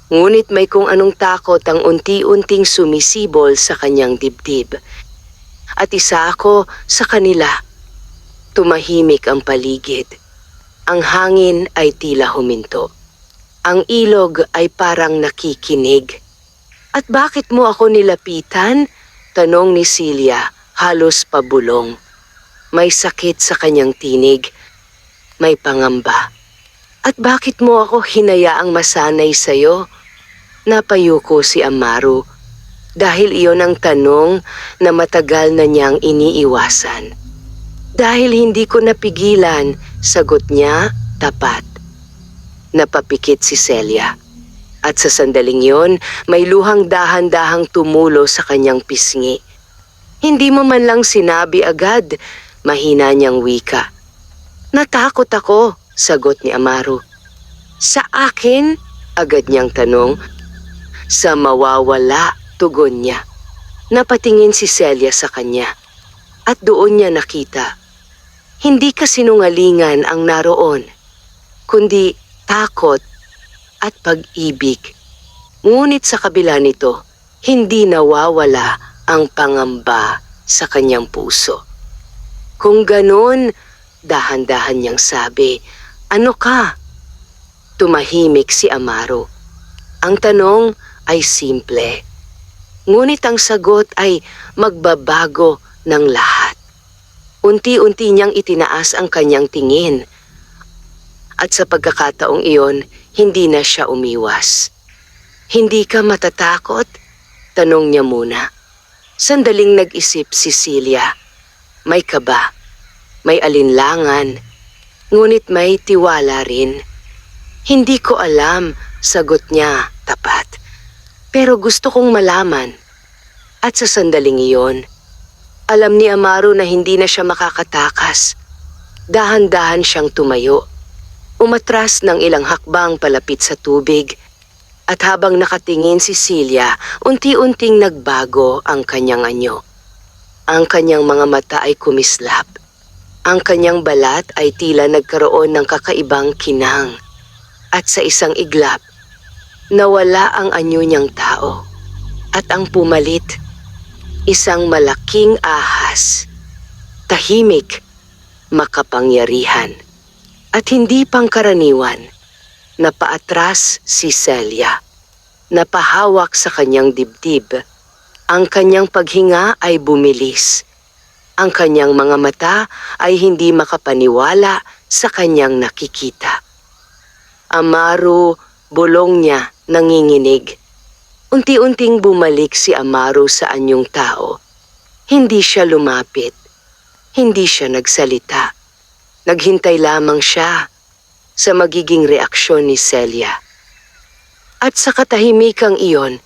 Ngunit may kung anong takot ang unti-unting sumisibol sa kanyang dibdib. At isa ako sa kanila. Tumahimik ang paligid. Ang hangin ay tila huminto. Ang ilog ay parang nakikinig. At bakit mo ako nilapitan? Tanong ni Celia, halos pabulong. May sakit sa kanyang tinig. May pangamba. At bakit mo ako hinayaang masanay sa'yo? Napayuko si Amaru. Dahil iyon ang tanong na matagal na niyang iniiwasan. Dahil hindi ko napigilan, sagot niya, tapat. Napapikit si Celia. At sa sandaling yon, may luhang dahan-dahang tumulo sa kanyang pisngi. Hindi mo man lang sinabi agad, mahina niyang wika. Natakot ako, sagot ni Amaru. Sa akin? Agad niyang tanong. Sa mawawala, tugon niya. Napatingin si Celia sa kanya. At doon niya nakita. Hindi kasinungalingan ang naroon, kundi takot at pag-ibig. Ngunit sa kabila nito, hindi nawawala ang pangamba sa kanyang puso. Kung ganon, dahan-dahan niyang sabi, ano ka? Tumahimik si Amaru. Ang tanong ay simple. Ngunit ang sagot ay magbabago ng lahat. Unti-unti niyang itinaas ang kanyang tingin. At sa pagkakataong iyon, hindi na siya umiwas. Hindi ka matatakot? Tanong niya muna. Sandaling nag-isip si Celia. May kaba, may alinlangan, ngunit may tiwala rin. Hindi ko alam, sagot niya, tapat. Pero gusto kong malaman. At sa sandaling iyon, alam ni Amaru na hindi na siya makakatakas. Dahan-dahan siyang tumayo. Umatras ng ilang hakbang palapit sa tubig. At habang nakatingin si Celia, unti-unting nagbago ang kanyang anyo. Ang kanyang mga mata ay kumislap. Ang kanyang balat ay tila nagkaroon ng kakaibang kinang. At sa isang iglap, nawala ang anyo niyang tao. At ang pumalit, isang malaking ahas. Tahimik, makapangyarihan. At hindi pangkaraniwan. Napaatras si Celia. Napahawak sa kanyang dibdib. Ang kanyang paghinga ay bumilis. Ang kanyang mga mata ay hindi makapaniwala sa kanyang nakikita. Amaru, bulong niya, nanginginig. Unti-unting bumalik si Amaru sa anyong tao. Hindi siya lumapit. Hindi siya nagsalita. Naghintay lamang siya sa magiging reaksyon ni Celia. At sa katahimikang iyon,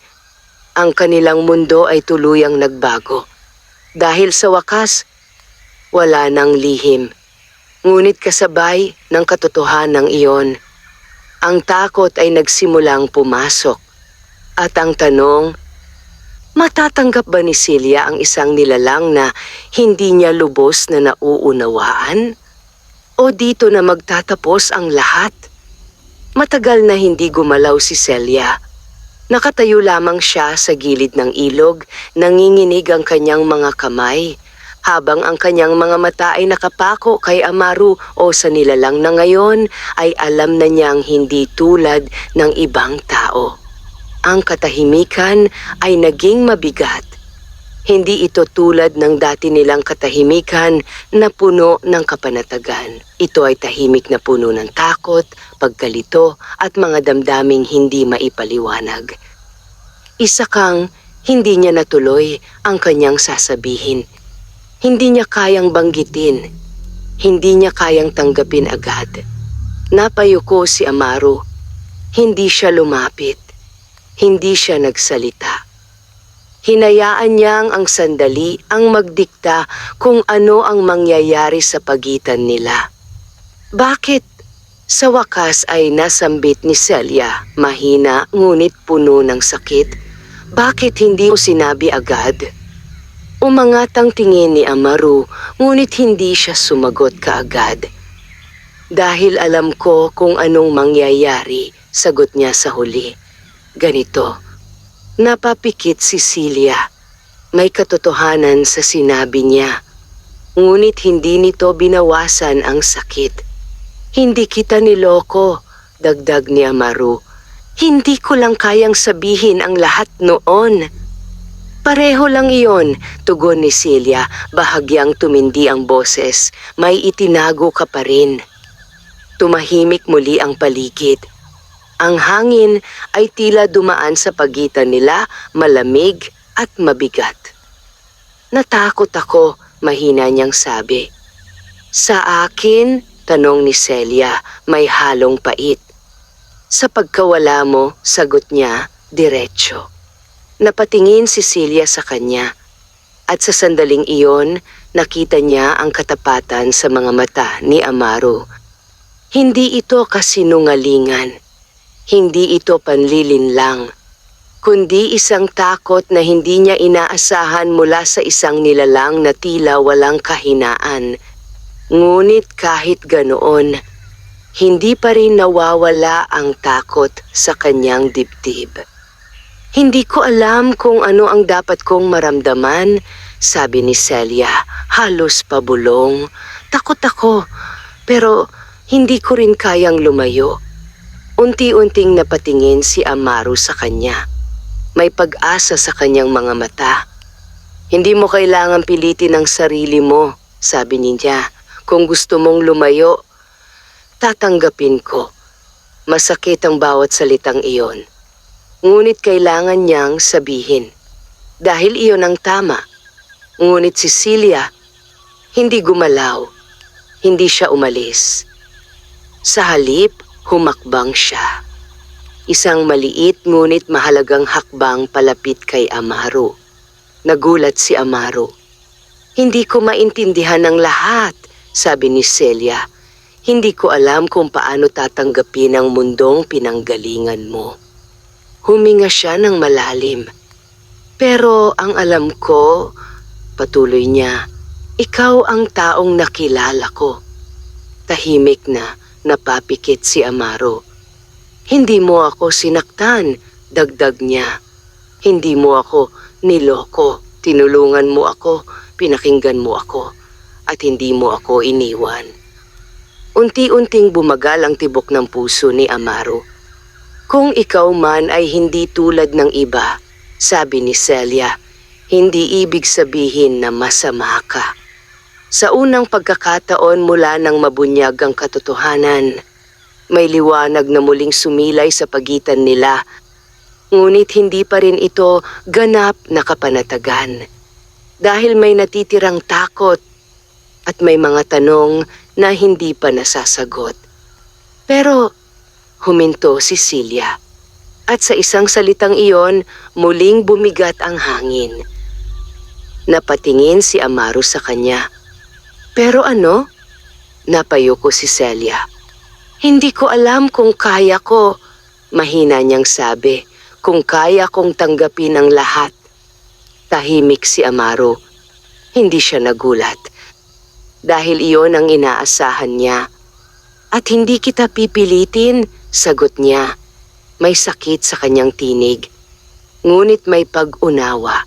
ang kanilang mundo ay tuluyang nagbago. Dahil sa wakas, wala nang lihim. Ngunit kasabay ng katotohanan iyon, ang takot ay nagsimulang pumasok. At ang tanong, matatanggap ba ni Celia ang isang nilalang na hindi niya lubos na nauunawaan? O dito na magtatapos ang lahat? Matagal na hindi gumalaw si Celia. Nakatayo lamang siya sa gilid ng ilog, nanginginig ang kanyang mga kamay, habang ang kanyang mga mata ay nakapako kay Amaru o sa nilalang na ngayon ay alam na niyang hindi tulad ng ibang tao. Ang katahimikan ay naging mabigat. Hindi ito tulad ng dati nilang katahimikan na puno ng kapanatagan. Ito ay tahimik na puno ng takot, pagkalito at mga damdaming hindi maipaliwanag. Isa kang hindi niya natuloy ang kanyang sasabihin. Hindi niya kayang banggitin. Hindi niya kayang tanggapin agad. Napayuko si Amaru. Hindi siya lumapit. Hindi siya nagsalita. Hinayaan niyang ang sandali ang magdikta kung ano ang mangyayari sa pagitan nila. Bakit? Sa wakas ay nasambit ni Celia, mahina ngunit puno ng sakit. Bakit hindi ko sinabi agad? Umangat ang tingin ni Amaru, ngunit hindi siya sumagot kaagad. Dahil alam ko kung anong mangyayari, sagot niya sa huli. Ganito. Napapikit si Celia. May katotohanan sa sinabi niya. Ngunit hindi nito binawasan ang sakit. Hindi kita niloko, dagdag ni Amaru. Hindi ko lang kayang sabihin ang lahat noon. Pareho lang iyon, tugon ni Celia, bahagyang tumindi ang boses. May itinago ka pa rin. Tumahimik muli ang paligid. Ang hangin ay tila dumaan sa pagitan nila, malamig at mabigat. Natakot ako, mahina niyang sabi. Sa akin, tanong ni Celia, may halong pait. Sa pagkawala mo, sagot niya, diretso. Napatingin si Celia sa kanya, at sa sandaling iyon, nakita niya ang katapatan sa mga mata ni Amaru. Hindi ito kasinungalingan. Hindi ito panlilinlang, kundi isang takot na hindi niya inaasahan mula sa isang nilalang na tila walang kahinaan. Ngunit kahit ganoon, hindi pa rin nawawala ang takot sa kanyang dibdib. Hindi ko alam kung ano ang dapat kong maramdaman, sabi ni Celia, halos pabulong. Takot ako, pero hindi ko rin kayang lumayo. Unti-unting napatingin si Amaru sa kanya. May pag-asa sa kanyang mga mata. Hindi mo kailangang pilitin ang sarili mo, sabi niya. Kung gusto mong lumayo, tatanggapin ko. Masakit ang bawat salitang iyon. Ngunit kailangan niyang sabihin. Dahil iyon ang tama. Ngunit si Celia, hindi gumalaw. Hindi siya umalis. Sa halip, humakbang siya. Isang maliit ngunit mahalagang hakbang palapit kay Amaru. Nagulat si Amaru. Hindi ko maintindihan ang lahat, sabi ni Celia. Hindi ko alam kung paano tatanggapin ang mundong pinanggalingan mo. Huminga siya ng malalim. Pero ang alam ko, patuloy niya, ikaw ang taong nakilala ko. Tahimik na napapikit si Amaru. Hindi mo ako sinaktan, dagdag niya. Hindi mo ako niloko, tinulungan mo ako, pinakinggan mo ako, at hindi mo ako iniwan. Unti-unting bumagal ang tibok ng puso ni Amaru. Kung ikaw man ay hindi tulad ng iba, sabi ni Celia, hindi ibig sabihin na masama ka. Sa unang pagkakataon mula nang mabunyag ang katotohanan, may liwanag na muling sumilay sa pagitan nila, ngunit hindi pa rin ito ganap na kapanatagan. Dahil may natitirang takot at may mga tanong na hindi pa nasasagot. Pero huminto si Celia, at sa isang salitang iyon, muling bumigat ang hangin. Napatingin si Amaru sa kanya. Pero ano? Napayuko si Celia. Hindi ko alam kung kaya ko, mahina niyang sabi. Kung kaya kong tanggapin ang lahat. Tahimik si Amaro. Hindi siya nagulat. Dahil iyon ang inaasahan niya. At hindi kita pipilitin, sagot niya. May sakit sa kanyang tinig. Ngunit may pag-unawa.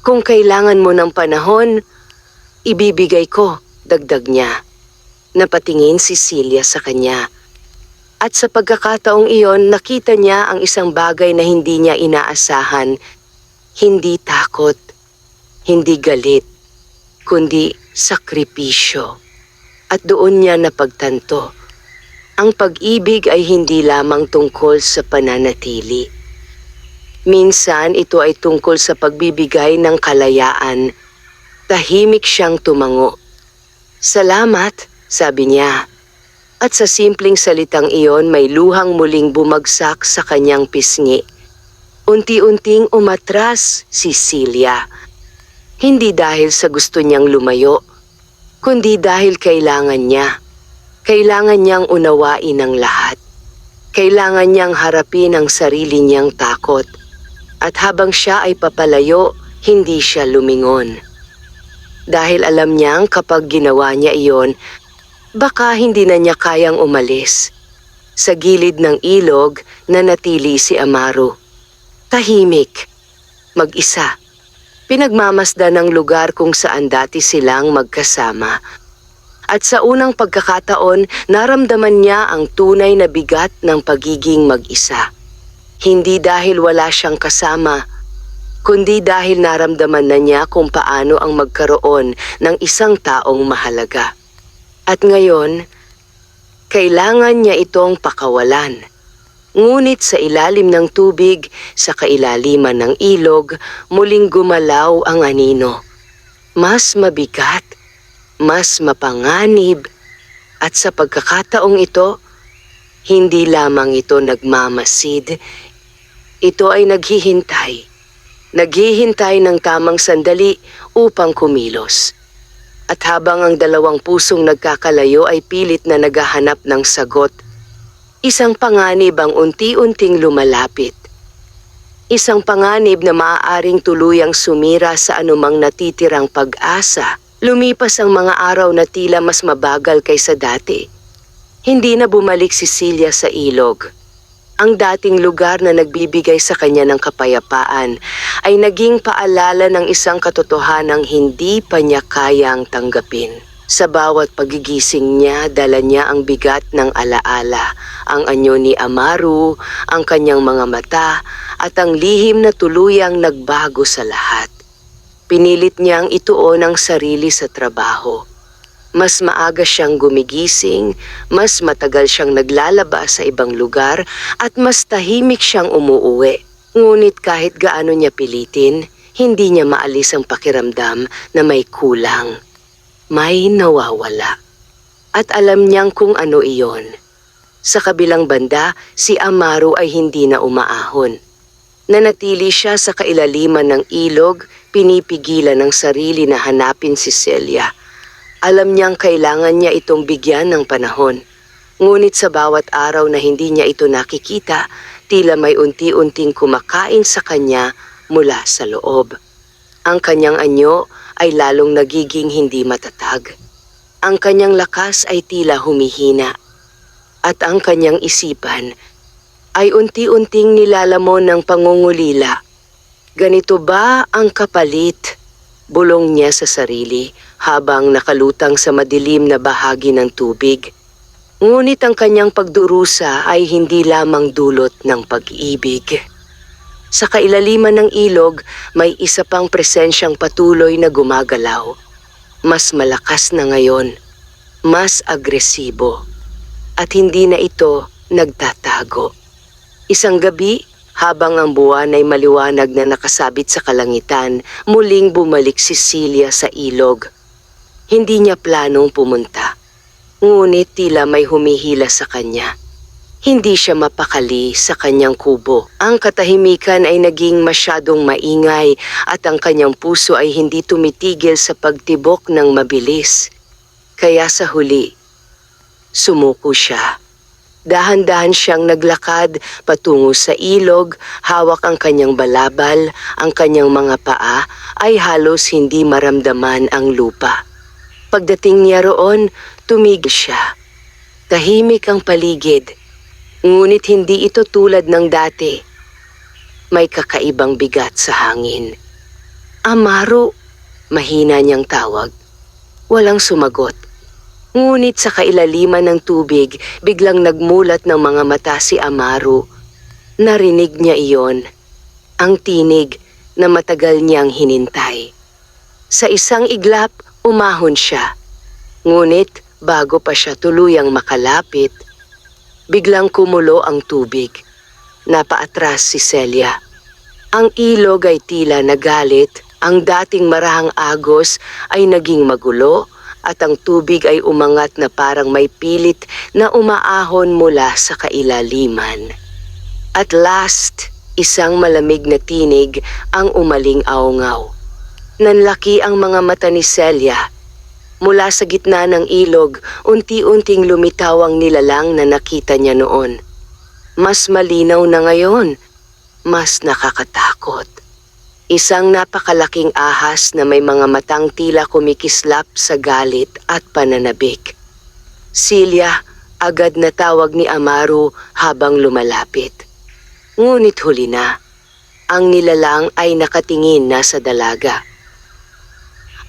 Kung kailangan mo ng panahon, ibibigay ko, dagdag niya. Napatingin si Celia sa kanya. At sa pagkakataong iyon, nakita niya ang isang bagay na hindi niya inaasahan. Hindi takot, hindi galit, kundi sakripisyo. At doon niya napagtanto. Ang pag-ibig ay hindi lamang tungkol sa pananatili. Minsan ito ay tungkol sa pagbibigay ng kalayaan. Tahimik siyang tumango. Salamat, sabi niya. At sa simpleng salitang iyon may luhang muling bumagsak sa kanyang pisngi. Unti-unting umatras si Celia. Hindi dahil sa gusto niyang lumayo, kundi dahil kailangan niya. Kailangan niyang unawain ang lahat. Kailangan niyang harapin ang sarili niyang takot. At habang siya ay papalayo, hindi siya lumingon. Dahil alam niyang kapag ginawa niya iyon, baka hindi na niya kayang umalis. Sa gilid ng ilog, nanatili si Amaro. Tahimik, mag-isa. Pinagmamasdan ng lugar kung saan dati silang magkasama. At sa unang pagkakataon, naramdaman niya ang tunay na bigat ng pagiging mag-isa. Hindi dahil wala siyang kasama, kundi dahil naramdaman na niya kung paano ang magkaroon ng isang taong mahalaga. At ngayon, kailangan niya itong pakawalan. Ngunit sa ilalim ng tubig, sa kailaliman ng ilog, muling gumalaw ang anino. Mas mabigat, mas mapanganib, at sa pagkakataong ito, hindi lamang ito nagmamasid, ito ay naghihintay. Naghihintay ng tamang sandali upang kumilos. At habang ang dalawang pusong nagkakalayo ay pilit na naghahanap ng sagot, isang panganib ang unti-unting lumalapit. Isang panganib na maaaring tuluyang sumira sa anumang natitirang pag-asa. Lumipas ang mga araw na tila mas mabagal kaysa dati. Hindi na bumalik si Celia sa ilog. Ang dating lugar na nagbibigay sa kanya ng kapayapaan ay naging paalala ng isang katotohanang hindi pa niya kayang tanggapin. Sa bawat pagigising niya, dala niya ang bigat ng alaala, ang anyo ni Amaro, ang kanyang mga mata, at ang lihim na tuluyang nagbago sa lahat. Pinilit niyang ituon ang sarili sa trabaho. Mas maaga siyang gumigising, mas matagal siyang naglalabas sa ibang lugar, at mas tahimik siyang umuuwi. Ngunit kahit gaano niya pilitin, hindi niya maalis ang pakiramdam na may kulang. May nawawala. At alam niyang kung ano iyon. Sa kabilang banda, si Amaro ay hindi na umaahon. Nanatili siya sa kailaliman ng ilog, pinipigilan ng sarili na hanapin si Celia. Alam niyang kailangan niya itong bigyan ng panahon. Ngunit sa bawat araw na hindi niya ito nakikita, tila may unti-unting kumakain sa kanya mula sa loob. Ang kanyang anyo ay lalong nagiging hindi matatag. Ang kanyang lakas ay tila humihina. At ang kanyang isipan ay unti-unting nilalamon ng pangungulila. Ganito ba ang kapalit? Bulong niya sa sarili habang nakalutang sa madilim na bahagi ng tubig. Ngunit ang kanyang pagdurusa ay hindi lamang dulot ng pag-ibig. Sa kailaliman ng ilog, may isa pang presensyang patuloy na gumagalaw. Mas malakas na ngayon, mas agresibo, at hindi na ito nagtatago. Isang gabi, habang ang buwan ay maliwanag na nakasabit sa kalangitan, muling bumalik si Celia sa ilog. Hindi niya planong pumunta, ngunit tila may humihila sa kanya. Hindi siya mapakali sa kanyang kubo. Ang katahimikan ay naging masyadong maingay at ang kanyang puso ay hindi tumitigil sa pagtibok ng mabilis. Kaya sa huli, sumuko siya. Dahan-dahan siyang naglakad patungo sa ilog, hawak ang kanyang balabal, ang kanyang mga paa ay halos hindi maramdaman ang lupa. Pagdating niya roon, tumigil siya. Tahimik ang paligid, ngunit hindi ito tulad ng dati. May kakaibang bigat sa hangin. Amaro, mahina niyang tawag. Walang sumagot. Ngunit sa kailaliman ng tubig, biglang nagmulat ng mga mata si Amaro. Narinig niya iyon, ang tinig na matagal niyang hinintay. Sa isang iglap, umahon siya. Ngunit bago pa siya tuluyang makalapit, biglang kumulo ang tubig. Napaatras si Celia. Ang ilog ay tila nagalit, ang dating marahang agos ay naging magulo, at ang tubig ay umangat na parang may pilit na umaahon mula sa kailaliman. At last, isang malamig na tinig ang umaling-aungaw. Nanlaki ang mga mata ni Celia. Mula sa gitna ng ilog, unti-unting lumitaw ang nilalang na nakita niya noon. Mas malinaw na ngayon, mas nakakatakot. Isang napakalaking ahas na may mga matang tila kumikislap sa galit at pananabik. Celia, agad na tawag ni Amaro habang lumalapit. Ngunit huli na, ang nilalang ay nakatingin na sa dalaga.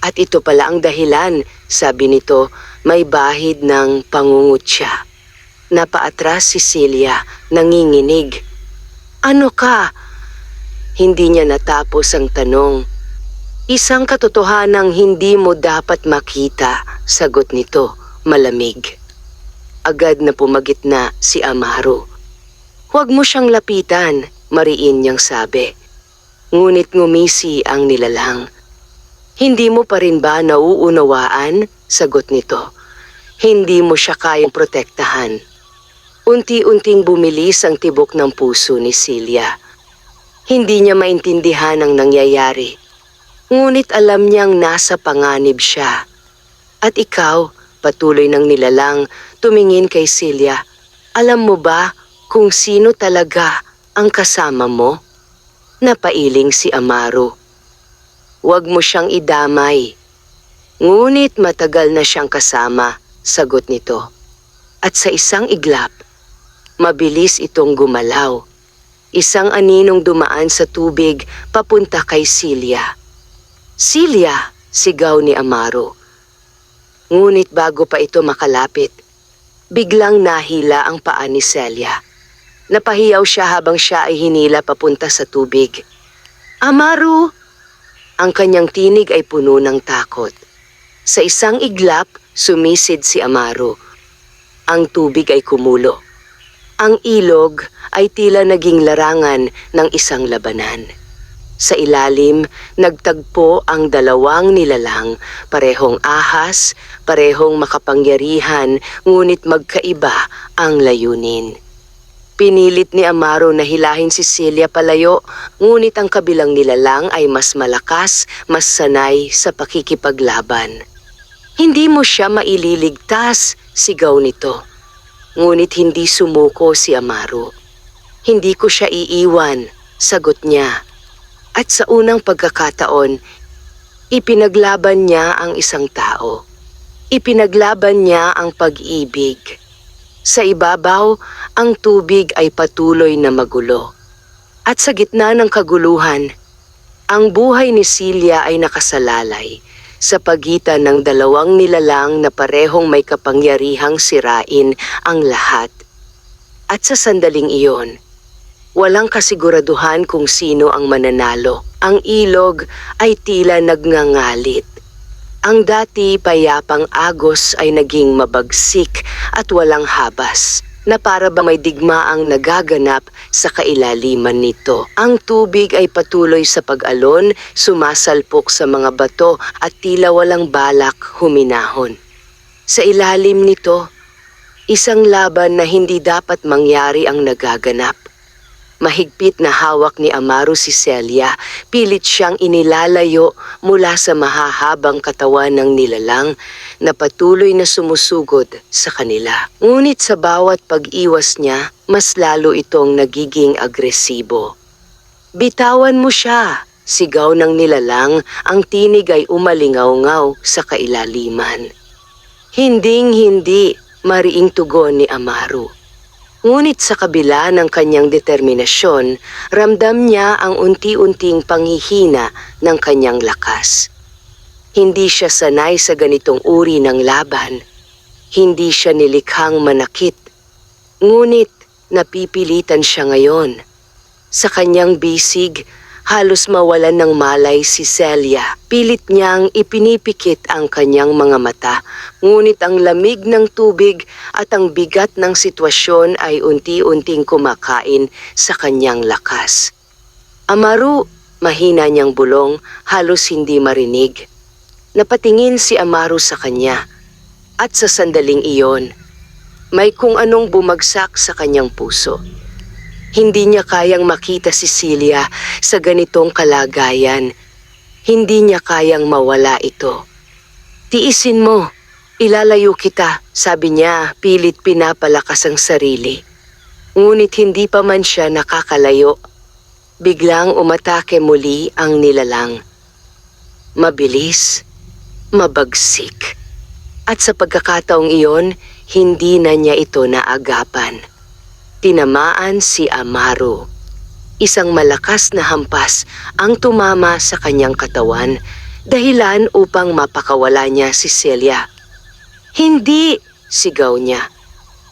At ito pala ang dahilan, sabi nito, may bahid ng pangungutya. Napaatras si Celia, nanginginig. Ano ka? Hindi niya natapos ang tanong. Isang katotohanang hindi mo dapat makita, sagot nito, malamig. Agad na pumagitna si Amaro. Huwag mo siyang lapitan, mariin niyang sabi. Ngunit ngumisi ang nilalang. Hindi mo pa rin ba nauunawaan? Sagot nito. Hindi mo siya kayang protektahan. Unti-unting bumilis ang tibok ng puso ni Celia. Hindi niya maintindihan ang nangyayari. Ngunit alam niyang nasa panganib siya. At ikaw, patuloy ng nilalang, tumingin kay Celia. Alam mo ba kung sino talaga ang kasama mo? Napailing si Amaro. Huwag mo siyang idamay. Ngunit matagal na siyang kasama, sagot nito. At sa isang iglap, mabilis itong gumalaw. Isang aninong dumaan sa tubig papunta kay Celia. Celia, sigaw ni Amaro. Ngunit bago pa ito makalapit, biglang nahila ang paa ni Celia. Napahiyaw siya habang siya ay hinila papunta sa tubig. Amaro! Ang kanyang tinig ay puno ng takot. Sa isang iglap, sumisid si Amaro. Ang tubig ay kumulo. Ang ilog ay tila naging larangan ng isang labanan. Sa ilalim, nagtagpo ang dalawang nilalang, parehong ahas, parehong makapangyarihan, ngunit magkaiba ang layunin. Pinilit ni Amaro na hilahin si Celia palayo, ngunit ang kabilang nilalang ay mas malakas, mas sanay sa pakikipaglaban. Hindi mo siya maililigtas, sigaw nito. Ngunit hindi sumuko si Amaro. Hindi ko siya iiwan, sagot niya. At sa unang pagkakataon, ipinaglaban niya ang isang tao. Ipinaglaban niya ang pag-ibig. Sa ibabaw, ang tubig ay patuloy na magulo. At sa gitna ng kaguluhan, ang buhay ni Celia ay nakasalalay sa pagitan ng dalawang nilalang na parehong may kapangyarihang sirain ang lahat. At sa sandaling iyon, walang kasiguraduhan kung sino ang mananalo. Ang ilog ay tila nagngangalit. Ang dati payapang agos ay naging mabagsik at walang habas, na para ba may digmaang nagaganap sa kailaliman nito. Ang tubig ay patuloy sa pag-alon, sumasalpok sa mga bato at tila walang balak huminahon. Sa ilalim nito, isang laban na hindi dapat mangyari ang nagaganap. Mahigpit na hawak ni Amaru si Celia, pilit siyang inilalayo mula sa mahahabang katawan ng nilalang na patuloy na sumusugod sa kanila. Ngunit sa bawat pag-iwas niya, mas lalo itong nagiging agresibo. "Bitawan mo siya!" Sigaw ng nilalang, ang tinig ay umalingaw-ngaw sa kailaliman. "Hinding-hindi," mariing tugon ni Amaru. Ngunit sa kabila ng kanyang determinasyon, ramdam niya ang unti-unting panghihina ng kanyang lakas. Hindi siya sanay sa ganitong uri ng laban. Hindi siya nilikhang manakit. Ngunit napipilitan siya ngayon. Sa kanyang bisig, halos mawalan ng malay si Celia. Pilit niyang ipinipikit ang kanyang mga mata, ngunit ang lamig ng tubig at ang bigat ng sitwasyon ay unti-unting kumakain sa kanyang lakas. "Amaru," mahina niyang bulong, halos hindi marinig. Napatingin si Amaru sa kanya, at sa sandaling iyon, may kung anong bumagsak sa kanyang puso. Hindi niya kayang makita si Celia sa ganitong kalagayan. Hindi niya kayang mawala ito. "Tiisin mo, ilalayo kita," sabi niya, pilit pinapalakas ang sarili. Ngunit hindi pa man siya nakakalayo. Biglang umatake muli ang nilalang. Mabilis, mabagsik. At sa pagkakataong iyon, hindi na niya ito naagapan. Tinamaan si Amaru. Isang malakas na hampas ang tumama sa kanyang katawan, dahilan upang mapakawala niya si Celia. "Hindi!" sigaw niya.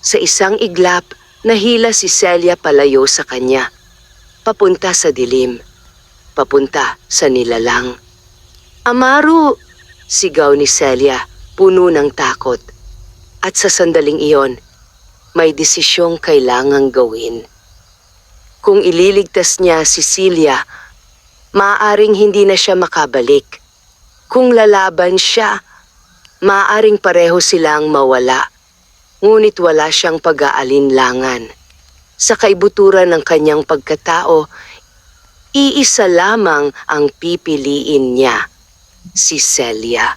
Sa isang iglap, nahila si Celia palayo sa kanya. Papunta sa dilim. Papunta sa nilalang. "Amaru!" sigaw ni Celia, puno ng takot. At sa sandaling iyon, may desisyong kailangang gawin. Kung ililigtas niya si Celia, maaaring hindi na siya makabalik. Kung lalaban siya, maaaring pareho silang mawala. Ngunit wala siyang pag-aalinlangan. Sa kaibuturan ng kanyang pagkatao, iisa lamang ang pipiliin niya, si Celia.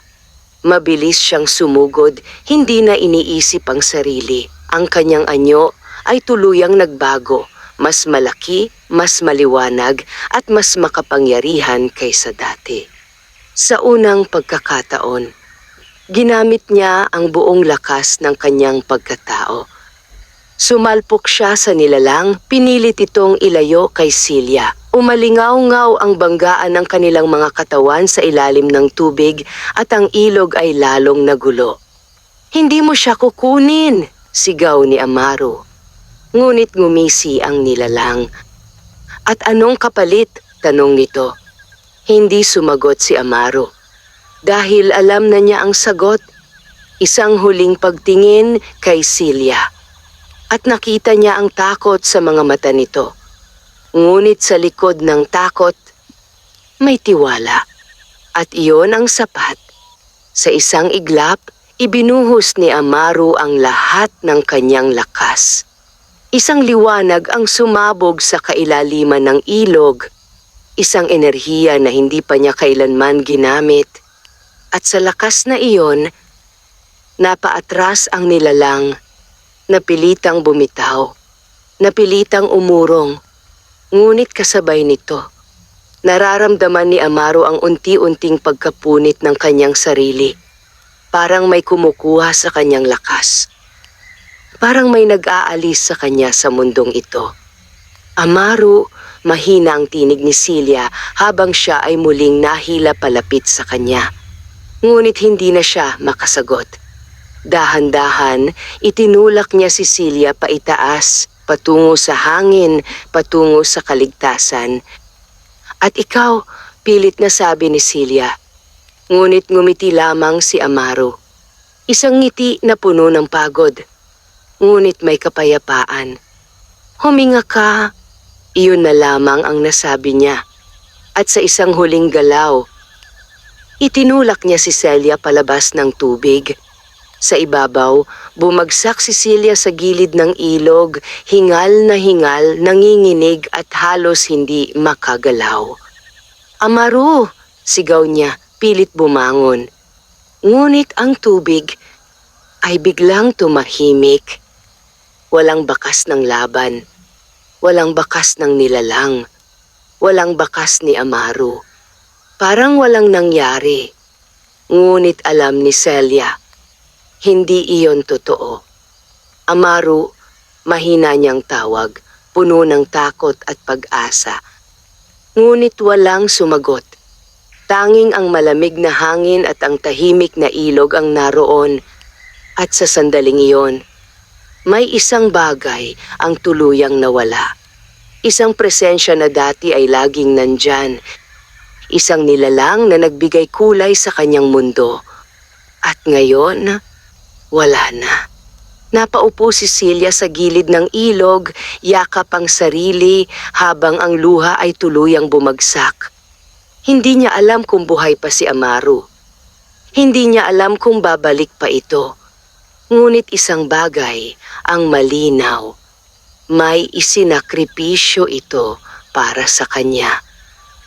Mabilis siyang sumugod, hindi na iniisip ang sarili. Ang kanyang anyo ay tuluyang nagbago, mas malaki, mas maliwanag at mas makapangyarihan kaysa dati. Sa unang pagkakataon, ginamit niya ang buong lakas ng kanyang pagkatao. Sumalpok siya sa nilalang, pinilit itong ilayo kay Celia. Umalingaw-ngaw ang banggaan ng kanilang mga katawan sa ilalim ng tubig at ang ilog ay lalong nagulo. "Hindi mo siya kukunin!" sigaw ni Amaru. Ngunit ngumisi ang nilalang. "At anong kapalit?" tanong nito. Hindi sumagot si Amaru. Dahil alam na niya ang sagot, isang huling pagtingin kay Celia. At nakita niya ang takot sa mga mata nito. Ngunit sa likod ng takot, may tiwala. At iyon ang sapat. Sa isang iglap, ibinuhos ni Amaru ang lahat ng kanyang lakas. Isang liwanag ang sumabog sa kailaliman ng ilog. Isang enerhiya na hindi pa niya kailanman ginamit. At sa lakas na iyon, napaatras ang nilalang, napilitang bumitaw, napilitang umurong. Ngunit kasabay nito, nararamdaman ni Amaru ang unti-unting pagkapunit ng kanyang sarili. Parang may kumukuha sa kanyang lakas. Parang may nag-aalis sa kanya sa mundong ito. "Amaru," mahina ang tinig ni Celia habang siya ay muling nahila palapit sa kanya. Ngunit hindi na siya makasagot. Dahan-dahan, itinulak niya si Celia paitaas, patungo sa hangin, patungo sa kaligtasan. "At ikaw," pilit na sabi ni Celia. Ngunit ngumiti lamang si Amaru. Isang ngiti na puno ng pagod. Ngunit may kapayapaan. "Huminga ka." Iyon na lamang ang nasabi niya. At sa isang huling galaw, itinulak niya si Celia palabas ng tubig. Sa ibabaw, Bumagsak si Celia sa gilid ng ilog, hingal na hingal, nanginginig at halos hindi makagalaw. "Amaru!" sigaw niya, pilit bumangon. Ngunit ang tubig ay biglang tumahimik. Walang bakas ng laban, walang bakas ng nilalang, walang bakas ni Amaru. Parang walang nangyari. Ngunit alam ni Celia, hindi iyon totoo. Amaru, mahina niyang tawag, puno ng takot at pag-asa. Ngunit walang sumagot. Tanging ang malamig na hangin at ang tahimik na ilog ang naroon. At sa sandaling iyon, may isang bagay ang tuluyang nawala. Isang presensya na dati ay laging nandyan. Isang nilalang na nagbigay kulay sa kanyang mundo. At ngayon, wala na. Napaupo si Celia sa gilid ng ilog, yakap ang sarili habang ang luha ay tuluyang bumagsak. Hindi niya alam kung buhay pa si Amaru. Hindi niya alam kung babalik pa ito. Ngunit isang bagay ang malinaw. May isinakripisyo ito para sa kanya.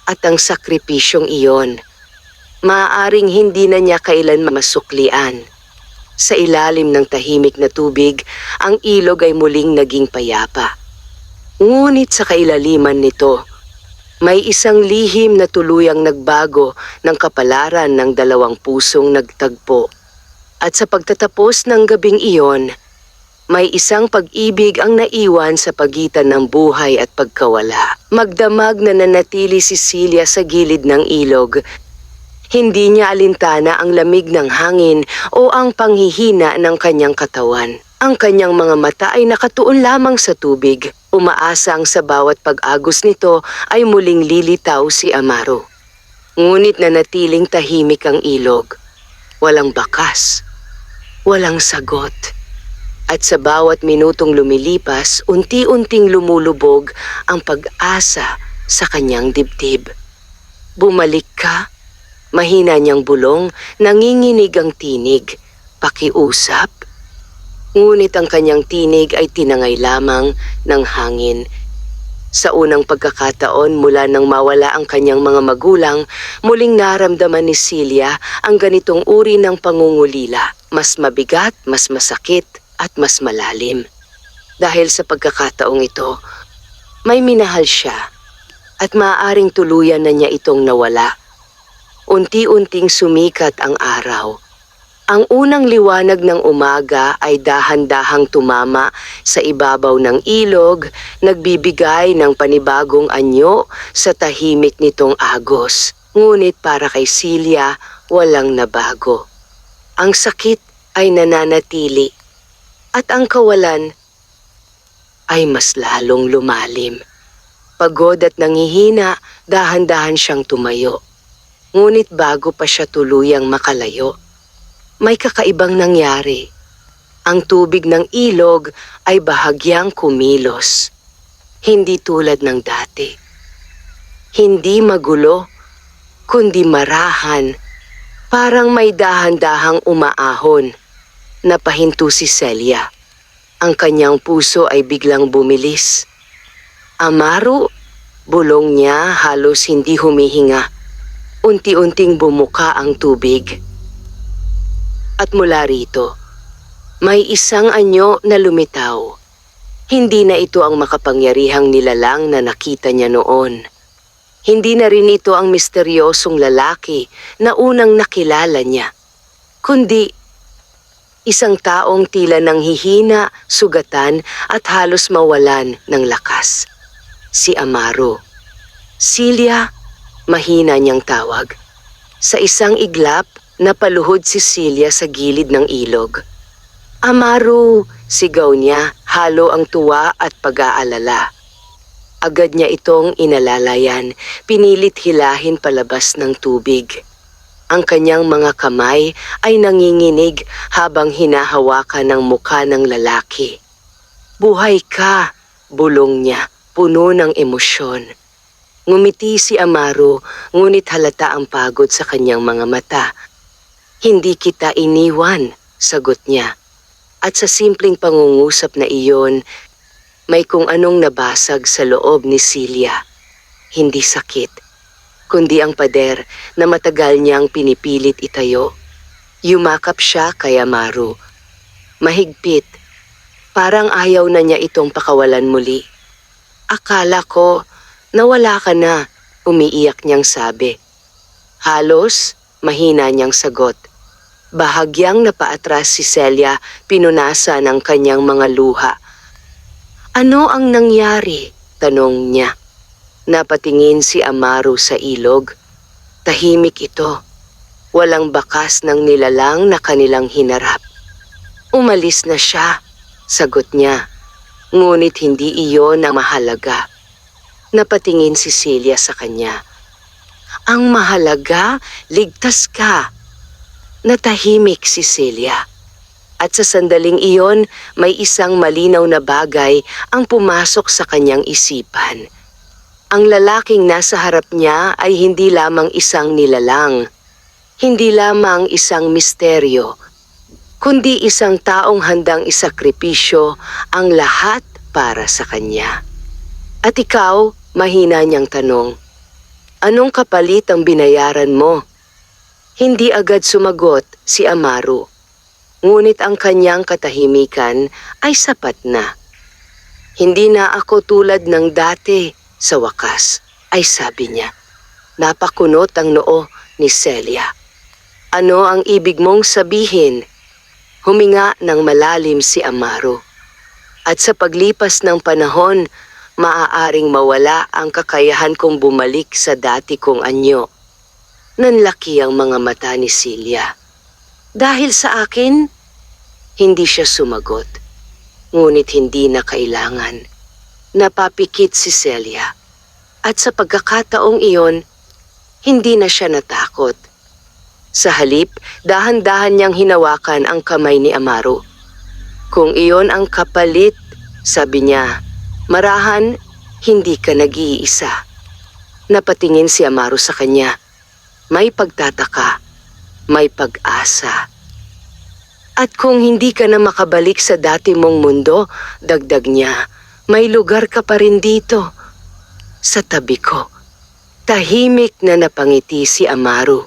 At ang sakripisyong iyon, maaaring hindi na niya kailan masuklian. Sa ilalim ng tahimik na tubig, ang ilog ay muling naging payapa. Ngunit sa kailaliman nito, may isang lihim na tuluyang nagbago ng kapalaran ng dalawang pusong nagtagpo. At sa pagtatapos ng gabing iyon, may isang pag-ibig ang naiwan sa pagitan ng buhay at pagkawala. Magdamag na nanatili si Celia sa gilid ng ilog. Hindi niya alintana ang lamig ng hangin o ang panghihina ng kanyang katawan. Ang kanyang mga mata ay nakatuon lamang sa tubig. Umaasang sa bawat pag-agos nito ay muling lilitaw si Amaru. Ngunit nanatiling tahimik ang ilog. Walang bakas. Walang sagot. At sa bawat minutong lumilipas, unti-unting lumulubog ang pag-asa sa kanyang dibdib. "Bumalik ka?" Mahina niyang bulong, nanginginig ang tinig. "Pakiusap?" Ngunit ang kanyang tinig ay tinangay lamang ng hangin. Sa unang pagkakataon mula nang mawala ang kanyang mga magulang, muling naramdaman ni Celia ang ganitong uri ng pangungulila. Mas mabigat, mas masakit, at mas malalim. Dahil sa pagkakataong ito, may minahal siya at maaaring tuluyan na niya itong nawala. Unti-unting sumikat ang araw. Ang unang liwanag ng umaga ay dahan-dahang tumama sa ibabaw ng ilog, nagbibigay ng panibagong anyo sa tahimik nitong agos. Ngunit para kay Celia, walang nabago. Ang sakit ay nananatili at ang kawalan ay mas lalong lumalim. Pagod at nangihina, dahan-dahan siyang tumayo. Ngunit bago pa siya tuluyang makalayo, may kakaibang nangyari. Ang tubig ng ilog ay bahagyang kumilos. Hindi tulad ng dati. Hindi magulo, kundi marahan. Parang may dahan-dahang umaahon. Napahinto si Celia. Ang kanyang puso ay biglang bumilis. "Amaru?" Bulong niya, halos hindi humihinga. Unti-unting bumuka ang tubig. At mula rito, may isang anyo na lumitaw. Hindi na ito ang makapangyarihang nilalang na nakita niya noon. Hindi na rin ito ang misteryosong lalaki na unang nakilala niya. Kundi isang taong tila nanghihina, sugatan at halos mawalan ng lakas. Si Amaru. "Celia," mahina niyang tawag. Sa isang iglap, napaluhod si Celia sa gilid ng ilog. "Amaru!" sigaw niya, halo ang tuwa at pag-aalala. Agad niya itong inalalayan, pinilit hilahin palabas ng tubig. Ang kanyang mga kamay ay nanginginig habang hinahawakan ng mukha ng lalaki. "Buhay ka!" bulong niya, puno ng emosyon. Ngumiti si Amaru, ngunit halata ang pagod sa kanyang mga mata. "Hindi kita iniwan," sagot niya. At sa simpleng pangungusap na iyon, may kung anong nabasag sa loob ni Celia. Hindi sakit, kundi ang pader na matagal niyang pinipilit itayo. Yumakap siya kay Amaru. Mahigpit, parang ayaw na niya itong pakawalan muli. Akala ko, nawala ka na, umiiyak niyang sabi. Halos, mahina niyang sagot. Bahagyang napaatras si Celia, pinunasa ng kanyang mga luha. Ano ang nangyari? Tanong niya. Napatingin si Amaru sa ilog. Tahimik ito. Walang bakas ng nilalang na kanilang hinarap. Umalis na siya, sagot niya. Ngunit hindi iyon ang mahalaga. Napatingin si Celia sa kanya. Ang mahalaga, ligtas ka. Natahimik si Celia. At sa sandaling iyon, may isang malinaw na bagay ang pumasok sa kanyang isipan. Ang lalaking nasa harap niya ay hindi lamang isang nilalang, hindi lamang isang misteryo, kundi isang taong handang isakripisyo ang lahat para sa kanya. At ikaw, mahina niyang tanong, anong kapalit ang binayaran mo? Hindi agad sumagot si Amaru. Ngunit ang kanyang katahimikan ay sapat na. Hindi na ako tulad ng dati, sa wakas, ay sabi niya. Napakunot ang noo ni Celia. Ano ang ibig mong sabihin? Huminga ng malalim si Amaru. At sa paglipas ng panahon, maaaring mawala ang kakayahan kong bumalik sa dati kong anyo. Nanlaki ang mga mata ni Celia. Dahil sa akin, hindi siya sumagot. Ngunit hindi na kailangan. Napapikit si Celia. At sa pagkakataong iyon, hindi na siya natakot. Sa halip, dahan-dahan niyang hinawakan ang kamay ni Amaru. Kung iyon ang kapalit, sabi niya, marahan, hindi ka nag-iisa. Napatingin si Amaru sa kanya. May pagtataka, may pag-asa. At kung hindi ka na makabalik sa dati mong mundo, dagdag niya, may lugar ka pa rin dito. Sa tabi ko. Tahimik na napangiti si Amaru.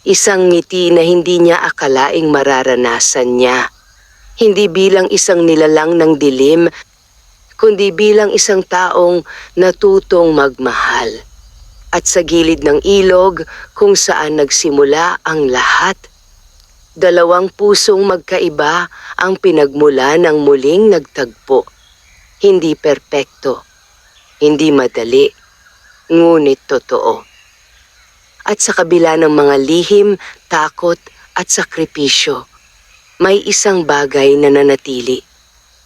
Isang ngiti na hindi niya akalaing mararanasan niya. Hindi bilang isang nilalang ng dilim, kundi bilang isang taong natutong magmahal. At sa gilid ng ilog kung saan nagsimula ang lahat, dalawang pusong magkaiba ang pinagmula ng muling nagtagpo. Hindi perpekto, hindi madali, ngunit totoo. At sa kabila ng mga lihim, takot at sakripisyo, may isang bagay na nanatili.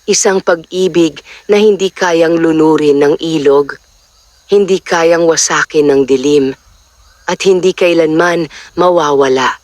Isang pag-ibig na hindi kayang lunurin ng ilog, hindi kayang wasakin ng dilim, at hindi kailanman mawawala.